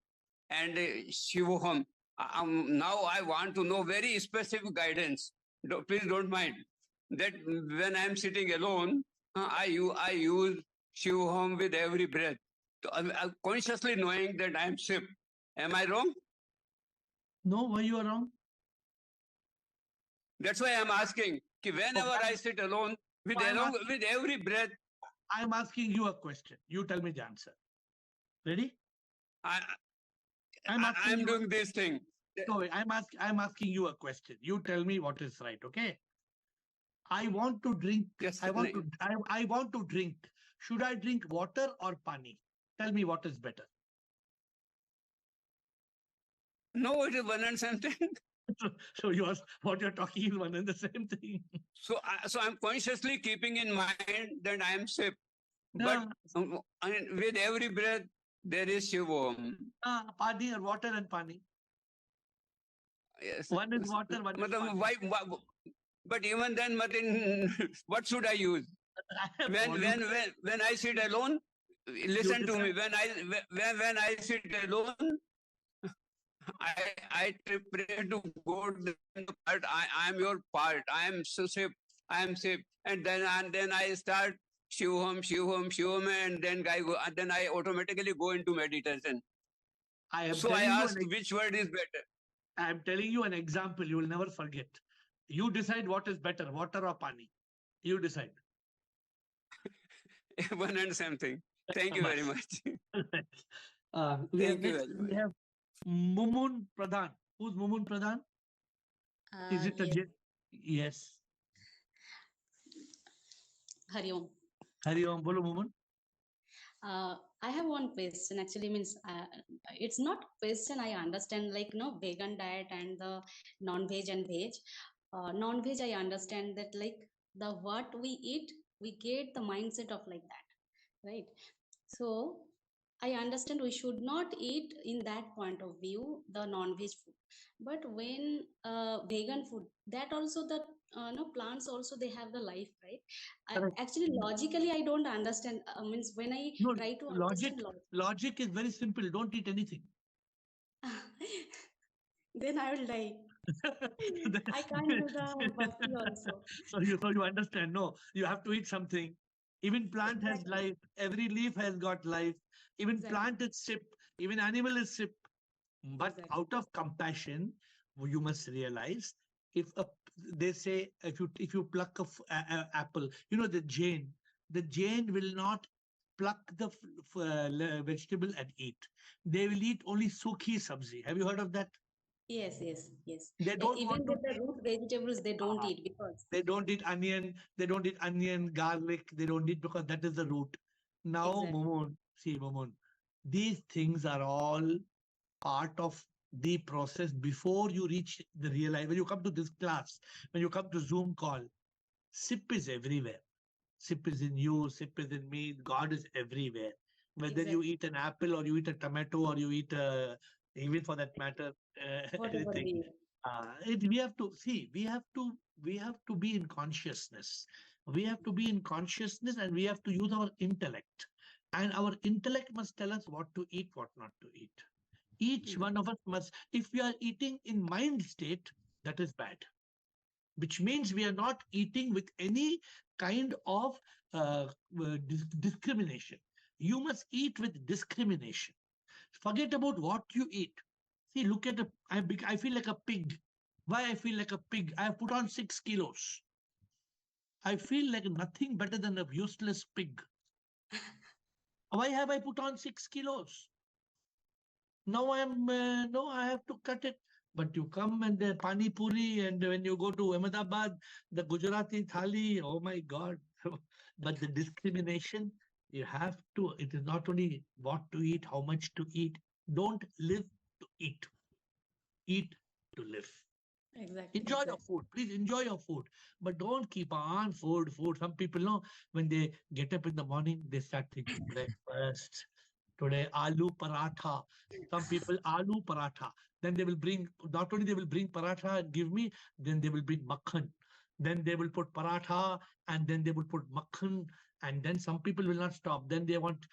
and Shivoham. Now I want to know very specific guidance. Please don't mind that when I am sitting alone, I use Shivoham with every breath. So I'm consciously knowing that I am sip. Am I wrong? No, why you are wrong? That's why I'm asking. Whenever I sit alone, with every breath, I'm asking you a question. You tell me the answer. Ready? I'm doing this thing. No, I'm asking you a question. You tell me what is right, okay? I want to drink. Yes, I want to drink. Should I drink water or pani? Tell me what is better. No, it is one and same thing. So what you're talking is one and the same thing. So I'm consciously keeping in mind that I am sip. Yeah. But with every breath, there is Shivam. Pani or water and pani. Yes. One is water, one is pani. Why, but even then, Martin, what should I use? When I sit alone, listen to me. When I sit alone, I pray to God. I am your part. I am safe. I am safe. And then I start Shivam, and then I automatically go into meditation. I ask which word is better. I am telling you an example. You will never forget. You decide what is better, water or pani. You decide. One and same thing. Thank you very much. We have Mumun Pradhan. Who's Mumun Pradhan? Is it yes. Yes. Hari Om. Hari Om. Bolo Mumun. I have one question. Actually, means it's not question. I understand, like vegan diet and the non-veg and veg. Non-veg, I understand that like the what we eat, we get the mindset of like that, right? So I understand we should not eat in that point of view the non-veg food. But when vegan food, that also the plants also they have the life, right? Actually, logically, I don't understand. Means when I try to understand logic is very simple. Don't eat anything. Then I will die. I can't do the bhakti also. So you understand? No, you have to eat something. Even plant has life. Every leaf has got life. Even plant is sip. Even animal is sip. But out of compassion, you must realize they say if you pluck a apple, the jane will not pluck the vegetable and eat. They will eat only sukhi sabzi. Have you heard of that? Yes. They don't even with the root vegetables they don't eat because they don't eat onion. They don't eat onion, garlic. They don't eat because that is the root. Now, Momon, these things are all part of the process before you reach the real life. When you come to this class, when you come to Zoom call, SIP is everywhere. SIP is in you, SIP is in me. God is everywhere. whether you eat an apple or you eat a tomato or you eat even for that matter Whatever anything. we We have to see. We have to be in consciousness. We have to be in consciousness, and we have to use our intellect. And our intellect must tell us what to eat, what not to eat. Each one of us must. If we are eating in mind state, that is bad. Which means we are not eating with any kind of discrimination. You must eat with discrimination. Forget about what you eat. See, look at I feel like a pig. Why I feel like a pig? I have put on 6 kilos. I feel like nothing better than a useless pig. Why have I put on 6 kilos? Now I have to cut it. But you come and the pani puri, and when you go to Ahmedabad, the Gujarati thali, oh my God. But the discrimination, you have to, it is not only what to eat, how much to eat. Don't live to eat. Eat to live. exactly. Enjoy your food. Please enjoy your food. But don't keep on food. Some people know when they get up in the morning, they start thinking breakfast. Today, aloo paratha. Some people, aloo paratha. Then they will bring, not only they will bring paratha and give me, then they will bring makhan. Then they will put paratha and then they will put makhan. And then some people will not stop. Then they want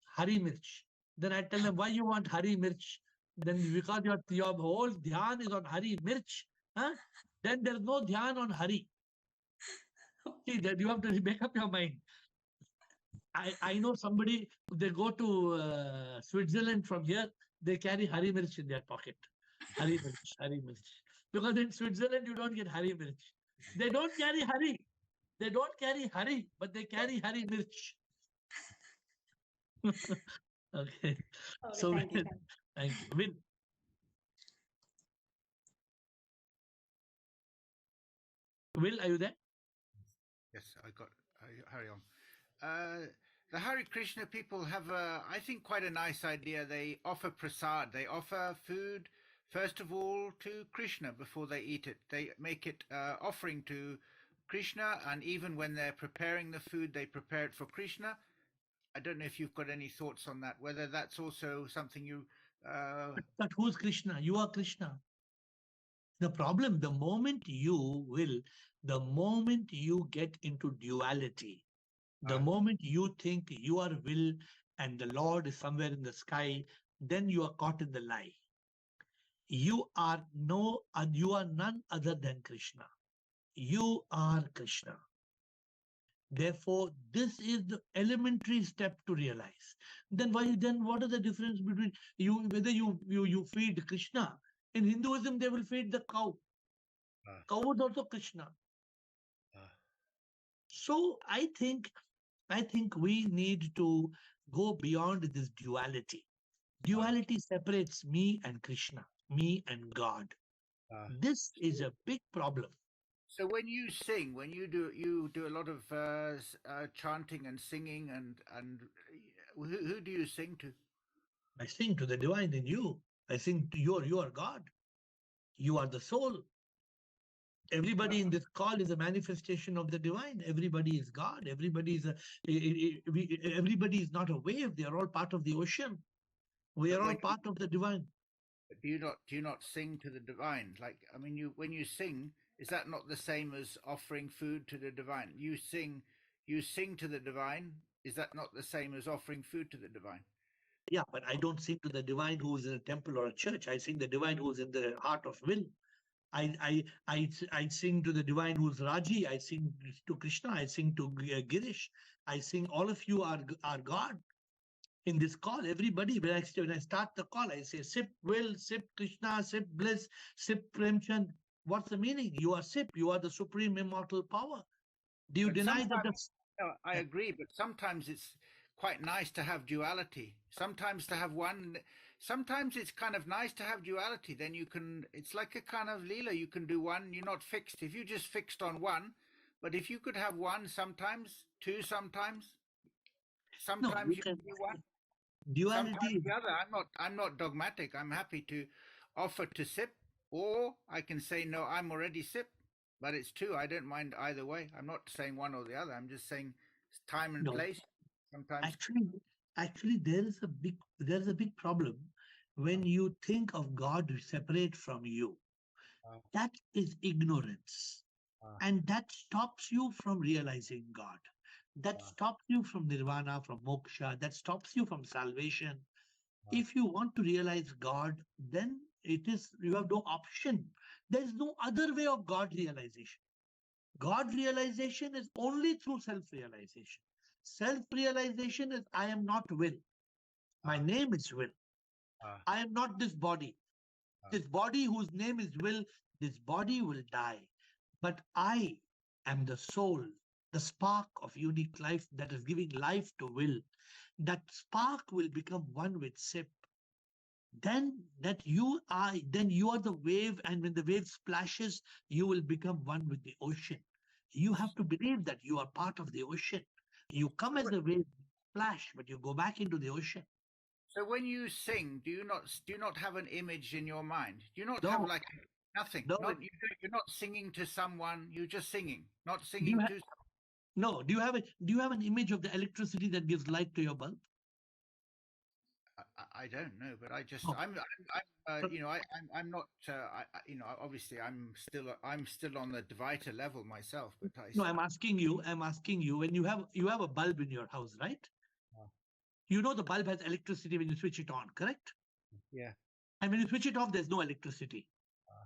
hari mirch. Then I tell them, why you want hari mirch? Then because your whole dhyan is on hari mirch. Huh? Then there's no dhyan on hari. See, that you have to make up your mind. I know somebody, they go to Switzerland from here, they carry hari mirch in their pocket. Hari mirch. Because in Switzerland, you don't get hari mirch. They don't carry hari. They don't carry hari, but they carry hari mirch. Okay. So, thank you. thank you. Will. Will, are you there? Yes, Hurry on. The Hare Krishna people have, I think, quite a nice idea. They offer prasad. They offer food, first of all, to Krishna before they eat it. They make it offering to Krishna, and even when they're preparing the food, they prepare it for Krishna. I don't know if you've got any thoughts on that, whether that's also something you... But who's Krishna? You are Krishna. The problem, the moment you get into duality, the moment you think you are will and the Lord is somewhere in the sky, then you are caught in the lie. You are none other than Krishna. You are Krishna. Therefore, this is the elementary step to realize. Then what is the difference between you, whether you feed Krishna? In Hinduism, they will feed the cow. Cow is also Krishna. So I think we need to go beyond this duality. Duality separates me and Krishna, me and God. This is a big problem. So when you sing, when you do a lot of chanting and singing, and who do you sing to? I sing to the divine in you. I sing to you are God. You are the soul. Everybody in this call is a manifestation of the divine. Everybody is God. Everybody is not a wave. They are all part of the ocean. We are all part of the divine. Do you not sing to the divine? Like, I mean, when you sing, is that not the same as offering food to the divine? You sing to the divine. Is that not the same as offering food to the divine? Yeah, but I don't sing to the divine who is in a temple or a church. I sing the divine who is in the heart of will. I sing to the divine who's Raji. I sing to Krishna. I sing to Girish. I sing. All of you are God. In this call, everybody, when I start the call, I say, Sip will, Sip Krishna, Sip bliss, Sip Premchand. What's the meaning? You are Sip. You are the supreme immortal power. Do you deny that? No, I agree, but sometimes it's quite nice to have duality. Sometimes to have one. Sometimes it's kind of nice to have duality. Then you can. It's like a kind of leela. You can do one. You're not fixed. If you just fixed on one, but if you could have one, sometimes two, sometimes you can do one. Duality. Sometimes the other. I'm not dogmatic. I'm happy to offer to Sip, or I can say no. I'm already Sip, but it's two. I don't mind either way. I'm not saying one or the other. I'm just saying time and place. Sometimes. Actually, there is a big problem when you think of God separate from you. Ah. That is ignorance. Ah. And that stops you from realizing God. That Ah. stops you from nirvana, from moksha. That stops you from salvation. Ah. If you want to realize God, then you have no option. There is no other way of God realization. God realization is only through self realization. Self realization is I am not will. My Ah. name is will. Ah. I am not this body. Ah. This body whose name is will, this body will die. But I am the soul, the spark of unique life that is giving life to will. That spark will become one with Sip. Then you are the wave, and when the wave splashes, you will become one with the ocean. You have to believe that you are part of the ocean. You come as a wave splash, but you go back into the ocean. So when you sing, do you not have an image in your mind? Do you not have No, like nothing? no. You're not singing to someone. You're just singing, not Do you singing have to. no? Do you have an image of the electricity that gives light to your bulb? I don't know, but I just Oh, so- you know I'm not you know obviously I'm still on the divider level myself, but no. I'm asking you. I'm asking you. When you have a bulb in your house, right? Uh, You know the bulb has electricity when you switch it on, correct? yeah. And when you switch it off, there's no electricity. Uh,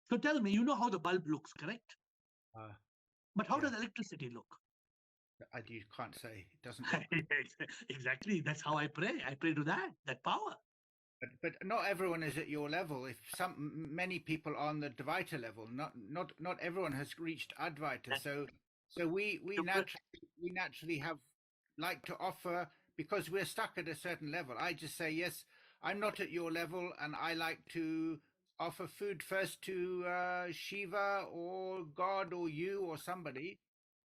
So tell me, you know how the bulb looks, correct? uh, But how yeah. does electricity look? You can't say it doesn't look. Exactly. That's how I pray. I pray to that power. But not everyone is at your level. If many people are on the Dvaita level, not everyone has reached Advaita. So we naturally have like to offer because we're stuck at a certain level. I just say yes, I'm not at your level, and I like to offer food first to Shiva or God or you or somebody.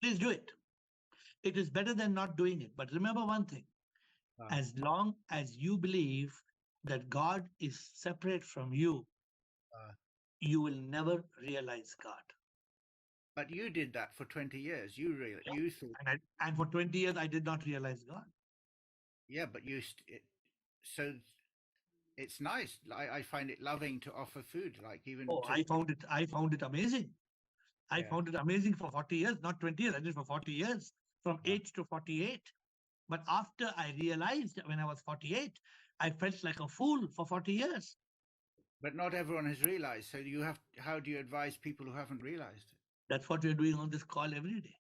Please do it. It is better than not doing it. But remember one thing, Uh, as long as you believe that God is separate from you, uh, you will never realize God. but you did that for 20 years. You thought, And for 20 years, I did not realize God. yeah, but so it's nice. I find it loving to offer food, like even Oh, to. I found it amazing. I Yeah. found it amazing for 40 years, not 20 years. I did it for 40 years, from Uh, 8 to 48. But after I realized when I was 48, I felt like a fool for 40 years. but not everyone has realized. So how do you advise people who haven't realized it? That's what we're doing on this call every day.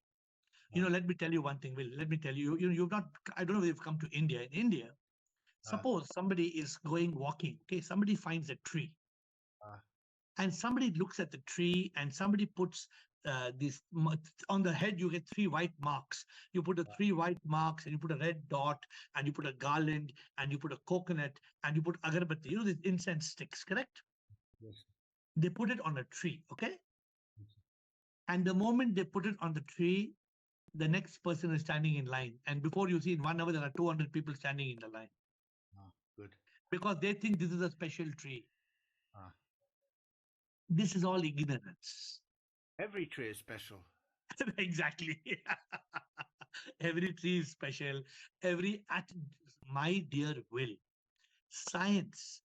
You know, let me tell you one thing, Will. Let me tell you, you've not, I don't know if you've come to India. In India, suppose somebody is going walking, okay, somebody finds a tree. And somebody looks at the tree and somebody puts this on the head, you get 3 white marks. You put the 3 white marks and you put a red dot and you put a garland and you put a coconut and you put agarbatti, you know, these incense sticks, correct? Yes. They put it on a tree, okay? And the moment they put it on the tree, the next person is standing in line. And before you see, in 1 hour, there are 200 people standing in the line. Good. Because they think this is a special tree. Ah. This is all ignorance. Every tree is special. Exactly. Every tree is special. My dear Will, science,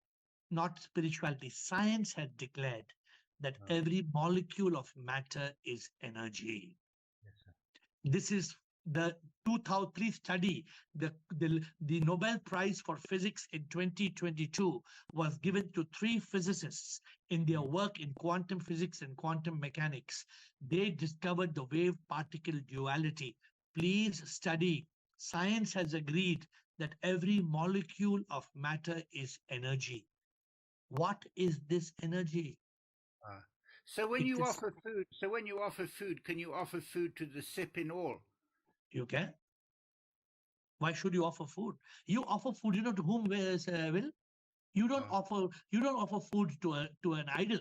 not spirituality, science has declared that every molecule of matter is energy. Yes, sir. This is the 2003 study. The Nobel Prize for Physics in 2022 was given to 3 physicists in their work in quantum physics and quantum mechanics. They discovered the wave particle duality. Please study. Science has agreed that every molecule of matter is energy. What is this energy? So when It you is- offer food, can you offer food to the sip in all? You can. Why should you offer food? You offer food, you know, to whom, Will? You don't offer food to an idol.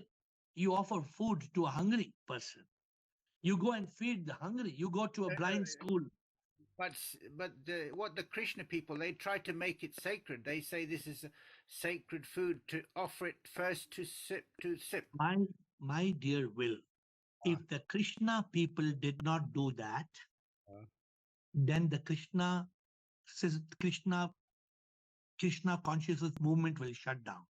You offer food to a hungry person. You go and feed the hungry. You go to a blind school. But what the Krishna people, they try to make it sacred. They say this is a sacred food to offer it first to sip. My dear Will, if the Krishna people did not do that, then the Krishna Krishna consciousness movement will shut down.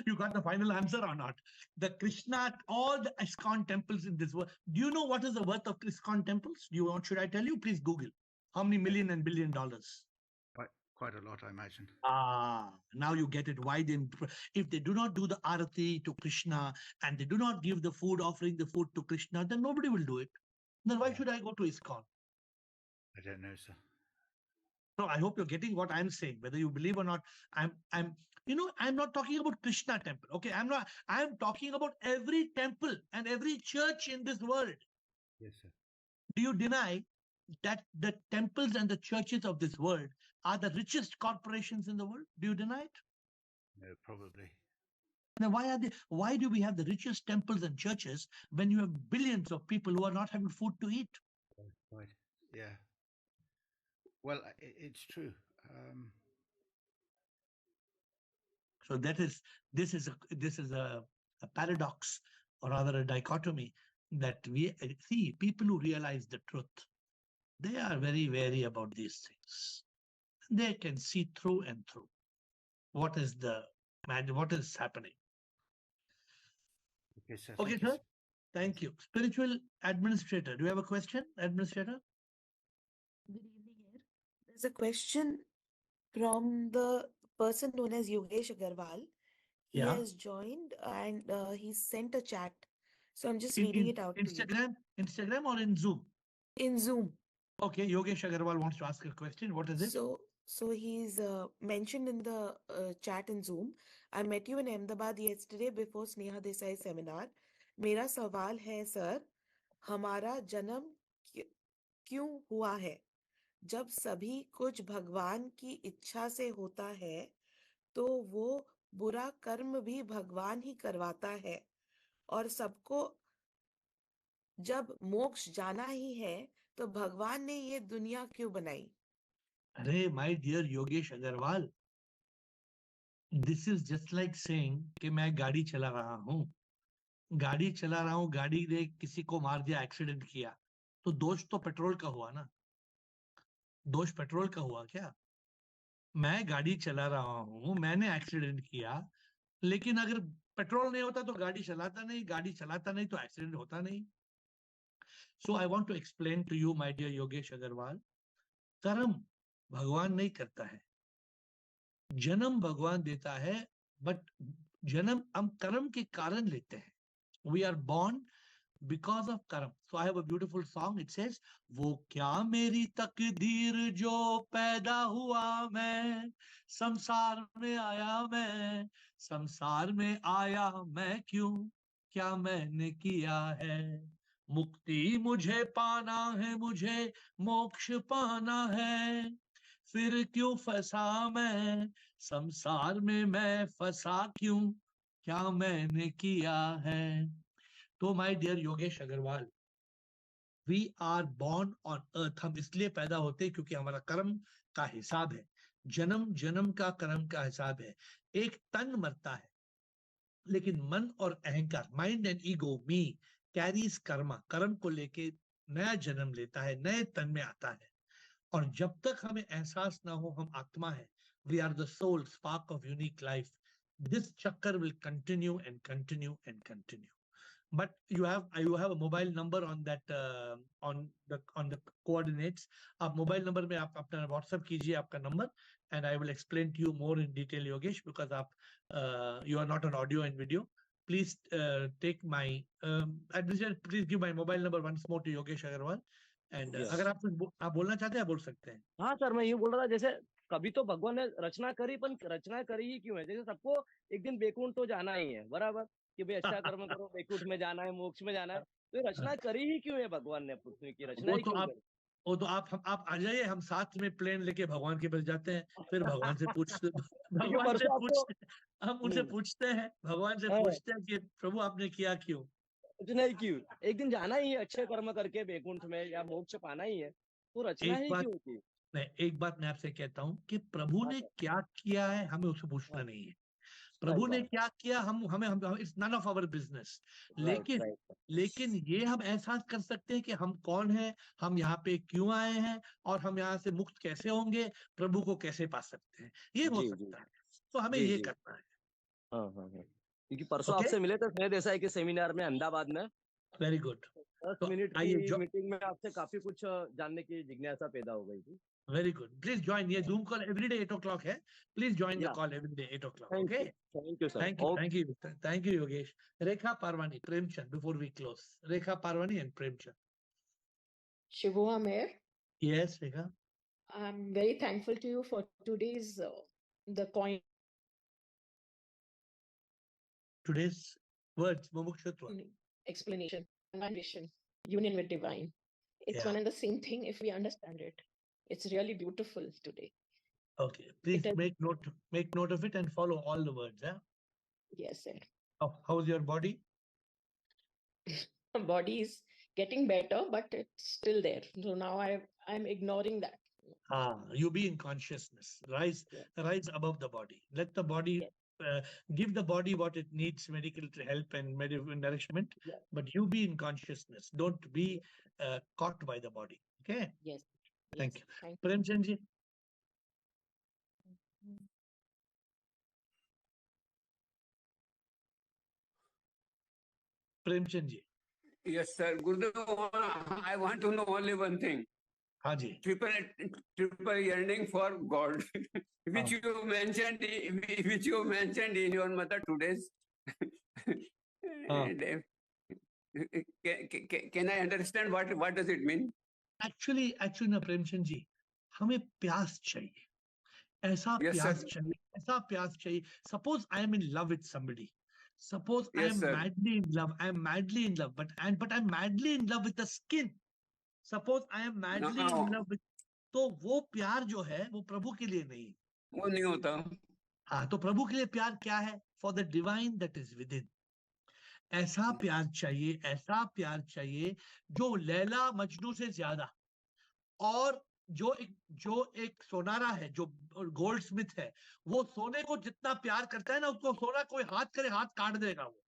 You got the final answer or not? The Krishna, all the ISKCON temples in this world. Do you know what is the worth of ISKCON temples? Do you want? Should I tell you? Please Google. How many million and billion dollars? Quite a lot, I imagine. Now you get it. Why they, if they do not do the arati to Krishna and they do not give the food, offering the food to Krishna, then nobody will do it. Then why should I go to ISKCON? I don't know, sir. So I hope you're getting what I'm saying, whether you believe or not. I'm not talking about Krishna temple. Okay, I'm talking about every temple and every church in this world. Yes, sir. Do you deny that the temples and the churches of this world are the richest corporations in the world? Do you deny it? No, probably. Now, why do we have the richest temples and churches when you have billions of people who are not having food to eat? Right. Yeah. Well, it's true. So this is a paradox, or rather a dichotomy, that we see. People who realize the truth, they are very wary about these things. They can see through and through what is happening. Okay, sir. Okay, sir. Thank you. Spiritual administrator, do you have a question, administrator? Good evening, here. There's a question from the person known as Yogesh Agarwal. He has joined and he sent a chat. So I'm just reading it out to you. Instagram or in Zoom? In Zoom. Okay, Yogesh Agarwal wants to ask a question. What is it? So he's mentioned in the chat in Zoom. I met you in Ahmedabad yesterday before Sneha Desai seminar. मेरा सवाल है sir, हमारा जन्म क्यों हुआ है? जब सभी कुछ भगवान की इच्छा से होता है, तो वो बुरा कर्म भी भगवान ही करवाता है, और सबको जब मोक्ष जाना ही है, तो भगवान ने ये दुनिया क्यों बनाई? अरे my dear Yogesh Agarwal, this is just like saying कि मैं गाड़ी चला रहा हूँ, गाड़ी ने किसी को मार दिया, एक्सीडेंट किया, तो दोष तो पेट्रोल का हुआ ना? दोष पेट्रोल का हुआ क्या? मैं गाड़ी चला रहा हूँ, मैंने एक्सीडेंट किया, लेकिन अगर पेट्रोल नहीं होता तो गाड़ी चलाता नहीं तो एक्सीडेंट होता नहीं. So I want to explain to you, my dear Yogesh Agarwal, कर्म भगवान नहीं करता है, जन्म भगवान देता है, बट जन्म हम कर्म के कारण लेते हैं. We are born because of karma. So I have a beautiful song. It says, वो क्या मेरी तकदीर जो पैदा हुआ मैं, संसार में आया मैं क्यों, क्या मैंने किया है, मुक्ति मुझे पाना है, मुझे मोक्ष पाना है, फिर क्यों फंसा मैं संसार में, मैं फंसा क्यों, क्या मैंने किया है. तो my dear Yogesh Agarwal, we are born on earth. हम इसलिए पैदा होते हैं क्योंकि हमारा कर्म का हिसाब है, जन्म का कर्म का हिसाब है. एक तन मरता है, लेकिन मन और अहंकार, mind and ego, me, carries कर्म को लेके नया जन्म लेता है, नए तन में आता है. और जब तक हमें एहसास ना हो हम आत्मा है, we are the soul, spark of unique life, this chakra will continue and continue and continue. But you have a mobile number on that on the coordinates. आप mobile number में आप अपना WhatsApp कीजिए आपका number, and I will explain to you more in detail, Yogesh, because you are not on audio and video. Please take my please give my mobile number once more to Yogesh Agarwal. And अगर आप बोलना चाहते हैं बोल सकते हैं. हाँ sir, मैं यूँ बोल रहा था, जैसे कभी तो भगवान ने रचना करी, पर रचना करी ही क्यों है? जैसे सबको एक दिन बैकुंठ तो जाना ही है, बराबर, कि भाई अच्छा कर्म करो, बैकुंठ में जाना है, मोक्ष में जाना है, तो रचना करी ही क्यों है भगवान ने? पृथ्वी की रचना ही क्यों करी? वो तो आप आ जाइए, हम साथ में प्लेन लेके भगवान के पास जाते हैं, फिर भगवान से पूछते हम उनसे पूछते हैं, भगवान से पूछते हैं कि प्रभु आपने किया क्यों, नहीं क्यों? एक दिन जाना ही है अच्छे कर्म करके बैकुंठ में, या मोक्ष पाना ही है, तो रचना ही क्यों की? नहीं, एक बात मैं आपसे कहता हूँ कि प्रभु ने क्या किया है हमें उससे पूछना नहीं है. प्रभु ने क्या किया हम हमें it's none of our business, लेकिन ये हम एहसास कर सकते हैं कि हम कौन हैं, हम यहाँ पे क्यों आए हैं और हम यहाँ से मुक्त कैसे होंगे, प्रभु को कैसे पा सकते हैं, ये हो सकता है। तो हमें ये करना है। हाँ हाँ हाँ, क्योंकि परसों Okay? आपसे मिले थे स्नेह देसाई के सेमिनार में अहमदाबाद में। Very good. 10 मिनट की मीटिंग में आपसे काफी कुछ जानने की जिज्ञासा पैदा हो गई थी। Very good, please join. ये जूम कॉल एवरीडे 8 o'clock है, please join the call everyday 8 o'clock. Okay? Thank you sir. Thank you Yogesh. Rekha Parwani, Premchand, before we close. Rekha Parwani and Premchand. Shivoham AiR. Yes, Rekha. I'm very thankful to you for today's the coin. Today's words, Mumukshutva. Explanation, vision, union with divine. It's one and the same thing if we understand it. It's really beautiful today. Okay, please make note of it and follow all the words. Yeah. Yes, sir. How's your body? Body is getting better, but it's still there. So now I'm ignoring that. You be in consciousness. Rise above the body. Let the body give the body what it needs, medical help and medical nourishment. But you be in consciousness. Don't be caught by the body. Okay. Yes. Thank you. Premchand ji. Premchand ji. Yes, sir. Gurudev, I want to know only one thing. Haji. Triple yearning for God, which you mentioned in your mother today's. Can I understand what does it mean? Actually, ना प्रेमचंद जी, हमें प्यास चाहिए, ऐसा प्यास चाहिए. Suppose I am in love with somebody. Suppose I am madly in love. But I'm madly in love with the skin. Suppose I am madly in love with, तो वो प्यार जो है वो प्रभु के लिए नहीं, वो नहीं होता. हाँ, तो प्रभु के लिए प्यार क्या है? For the divine that is within. ऐसा प्यार चाहिए जो लैला मजनू से ज्यादा, और जो एक सोनारा है, जो गोल्ड स्मिथ है, वो सोने को जितना प्यार करता है ना, उसको सोना कोई हाथ करे हाथ काट देगा वो.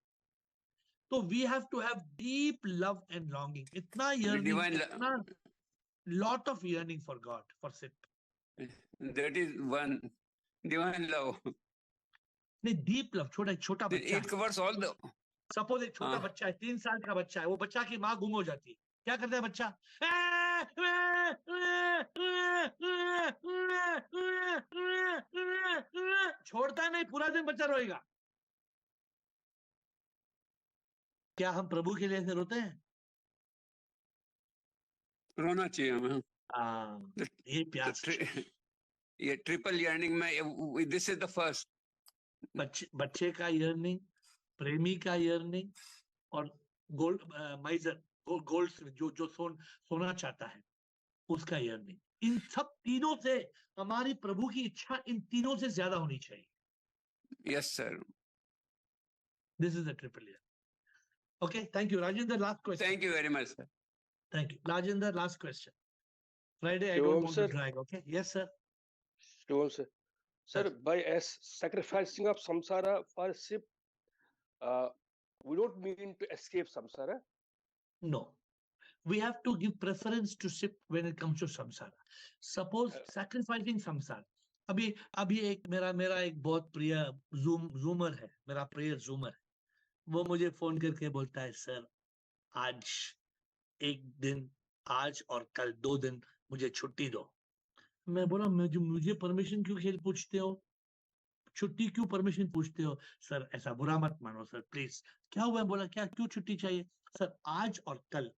तो we have to have deep love and longing, इतना yearning, इतना lot of yearning for God, for SIP. That is one divine love. नहीं, deep love. छोटा बच्चा. It covers all the. Suppose एक छोटा बच्चा है, 3 साल का बच्चा है, वो बच्चा की माँ गुम हो जाती है, क्या करता है बच्चा? छोड़ता नहीं, पूरा दिन बच्चा रोएगा. क्या हम प्रभु के लिए ऐसे रोते हैं? रोना चाहिए हमें. ये प्यास. ये ट्रिपल yearning में this is the first. बच्चे का yearning, प्रेमी का yearning, और गोल्ड माइजर, गोल्ड जो सोना चाहता है, उसका yearning. इन सब तीनों से हमारी प्रभु की इच्छा इन तीनों से ज्यादा होनी चाहिए. Yes, sir. This is the triple year. Okay, thank you. Rajendra, last question. Thank you very much, sir. Thank you. Rajendra, last question. Friday, I don't want to drag, okay? Yes, sir. Sure, sir. Sir, by sacrificing of samsara for SIP, we don't mean to escape samsara. No. We have to give preference to SIP when it comes to samsara. Suppose sacrificing samsara. अभी एक मेरा एक बहुत प्रिय जूमर है, मेरा प्रिय जूमर है, वो मुझे फोन करके बोलता है, सर आज और कल 2 दिन मुझे छुट्टी दो. मैं बोला, मुझे परमिशन क्यों पूछते हो? छुट्टी क्यों परमिशन पूछते हो? सर ऐसा बुरा मत मानो सर, प्लीज. क्या हुआ? बोला, क्या क्यों छुट्टी चाहिए? सर आज और कल,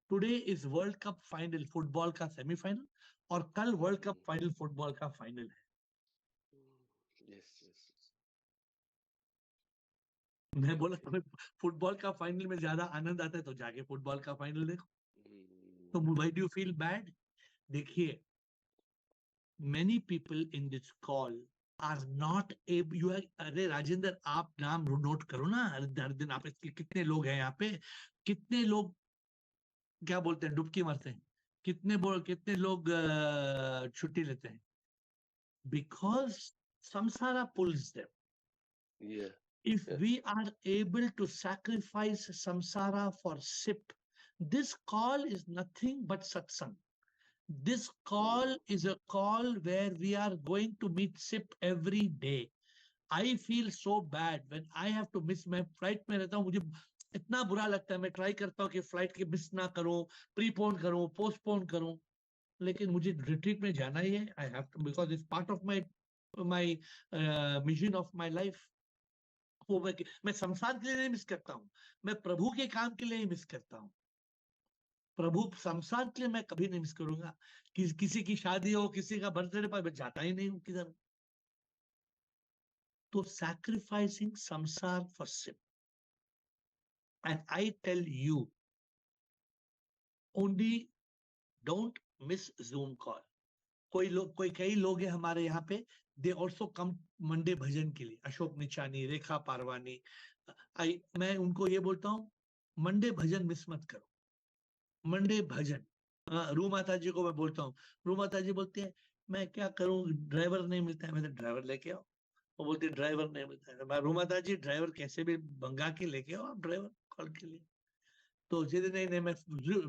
today is world cup final football का सेमीफाइनल, और कल वर्ल्ड कप फाइनल फुटबॉल का फाइनल है. मैं बोला, तुम्हें फुटबॉल का फाइनल में ज्यादा आनंद आता है तो जाके फुटबॉल का फाइनल देखो. तो why do you feel bad? देखिए, many people in this call are not able. अरे राजेंद्र, आप नाम नोट करो ना हर दिन. आप इसके कितने लोग हैं यहाँ पे, कितने लोग क्या बोलते हैं, डुबकी मारते हैं, कितने लोग छुट्टी लेते हैं? Because samsara pulls them. Yeah. If Yeah. we are able to sacrifice samsara for SIP, this call is nothing but satsang. This call is a call where we are going to meet SIP every day. I feel so bad when I have to miss my flight में रहता हूँ, मुझे इतना बुरा लगता है. मैं try करता हूँ कि फ्लाइट के मिस ना करूँ, प्रीपोन करूँ, पोस्टपोन करूँ, लेकिन मुझे रिट्रीट में जाना ही है. I have to, because it's part of my mission of my life. वो मैं संसार के लिए नहीं मिस करता हूँ, मैं प्रभु के काम के लिए ही मिस करता हूँ. प्रभु संसार के लिए मैं कभी नहीं मिस करूंगा. किसी की शादी हो, किसी का बर्थडे पर मैं जाता ही नहीं हूँ किधर. तो sacrificing samsar for SIP. And I tell you, only don't miss Zoom call. कई लोग हैं हमारे यहाँ पे, they also come मंडे भजन के लिए. अशोक निचानी, रेखा पारवानी, मैं उनको ये बोलता हूँ, मंडे भजन मिस मत करो. मंडे भजन. रू माता जी को मैं बोलता हूँ, रू माता जी बोलती है मैं क्या करूँ, ड्राइवर नहीं मिलता है. मैं ड्राइवर लेके आओ. वो बोलती है ड्राइवर नहीं मिलता है. मैं रू माता जी ड्राइवर कैसे भी भंगा के लेके आओ आप ड्राइवर कॉल के लिए. तो सीधे नहीं, मैं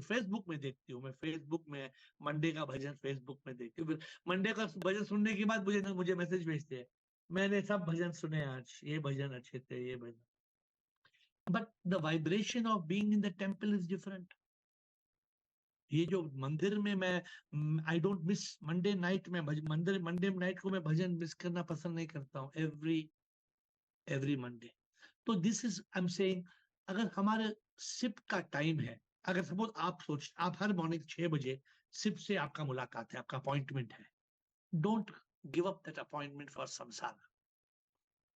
फेसबुक में देखती हूँ. मैं फेसबुक में मंडे का भजन फेसबुक में देखती हूँ. फिर मंडे का भजन सुनने के बाद मुझे मैसेज भेजते हैं, मैंने सब भजन सुने आज, ये भजन अच्छे थे, ये bhajan. But the vibration of being in the temple is different. ये जो मंदिर में मैं I don't miss Monday night में मंडे नाइट को मैं भजन मिस करना पसंद नहीं करता हूँ. Every Monday. तो this is I am saying, अगर हमारे सिप का टाइम है, अगर सपोज आप हर मॉर्निंग 6 बजे सिप से आपका मुलाकात है, आपका अपॉइंटमेंट है, don't give up that appointment for samsara.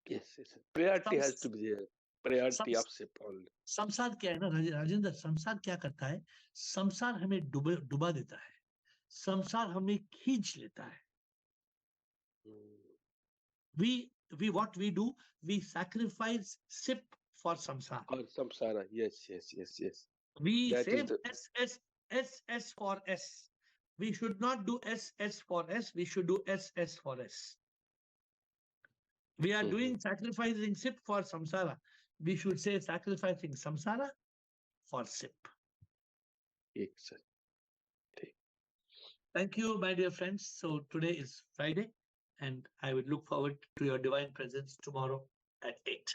Yes. Priority has to be there. Priority of SIP only. संसार क्या है ना राजेंद्र, संसार क्या करता है, संसार हमें डुबा देता है, संसार हमें खींच लेता है. What we do, we sacrifice SIP for samsara. Or samsara. Yes. We That say is S for S. We should not do S for S. We should do S for S. We are doing sacrificing SIP for samsara. We should say sacrificing samsara for SIP. Yes. Thank you, my dear friends. So today is Friday, and I would look forward to your divine presence tomorrow at 8.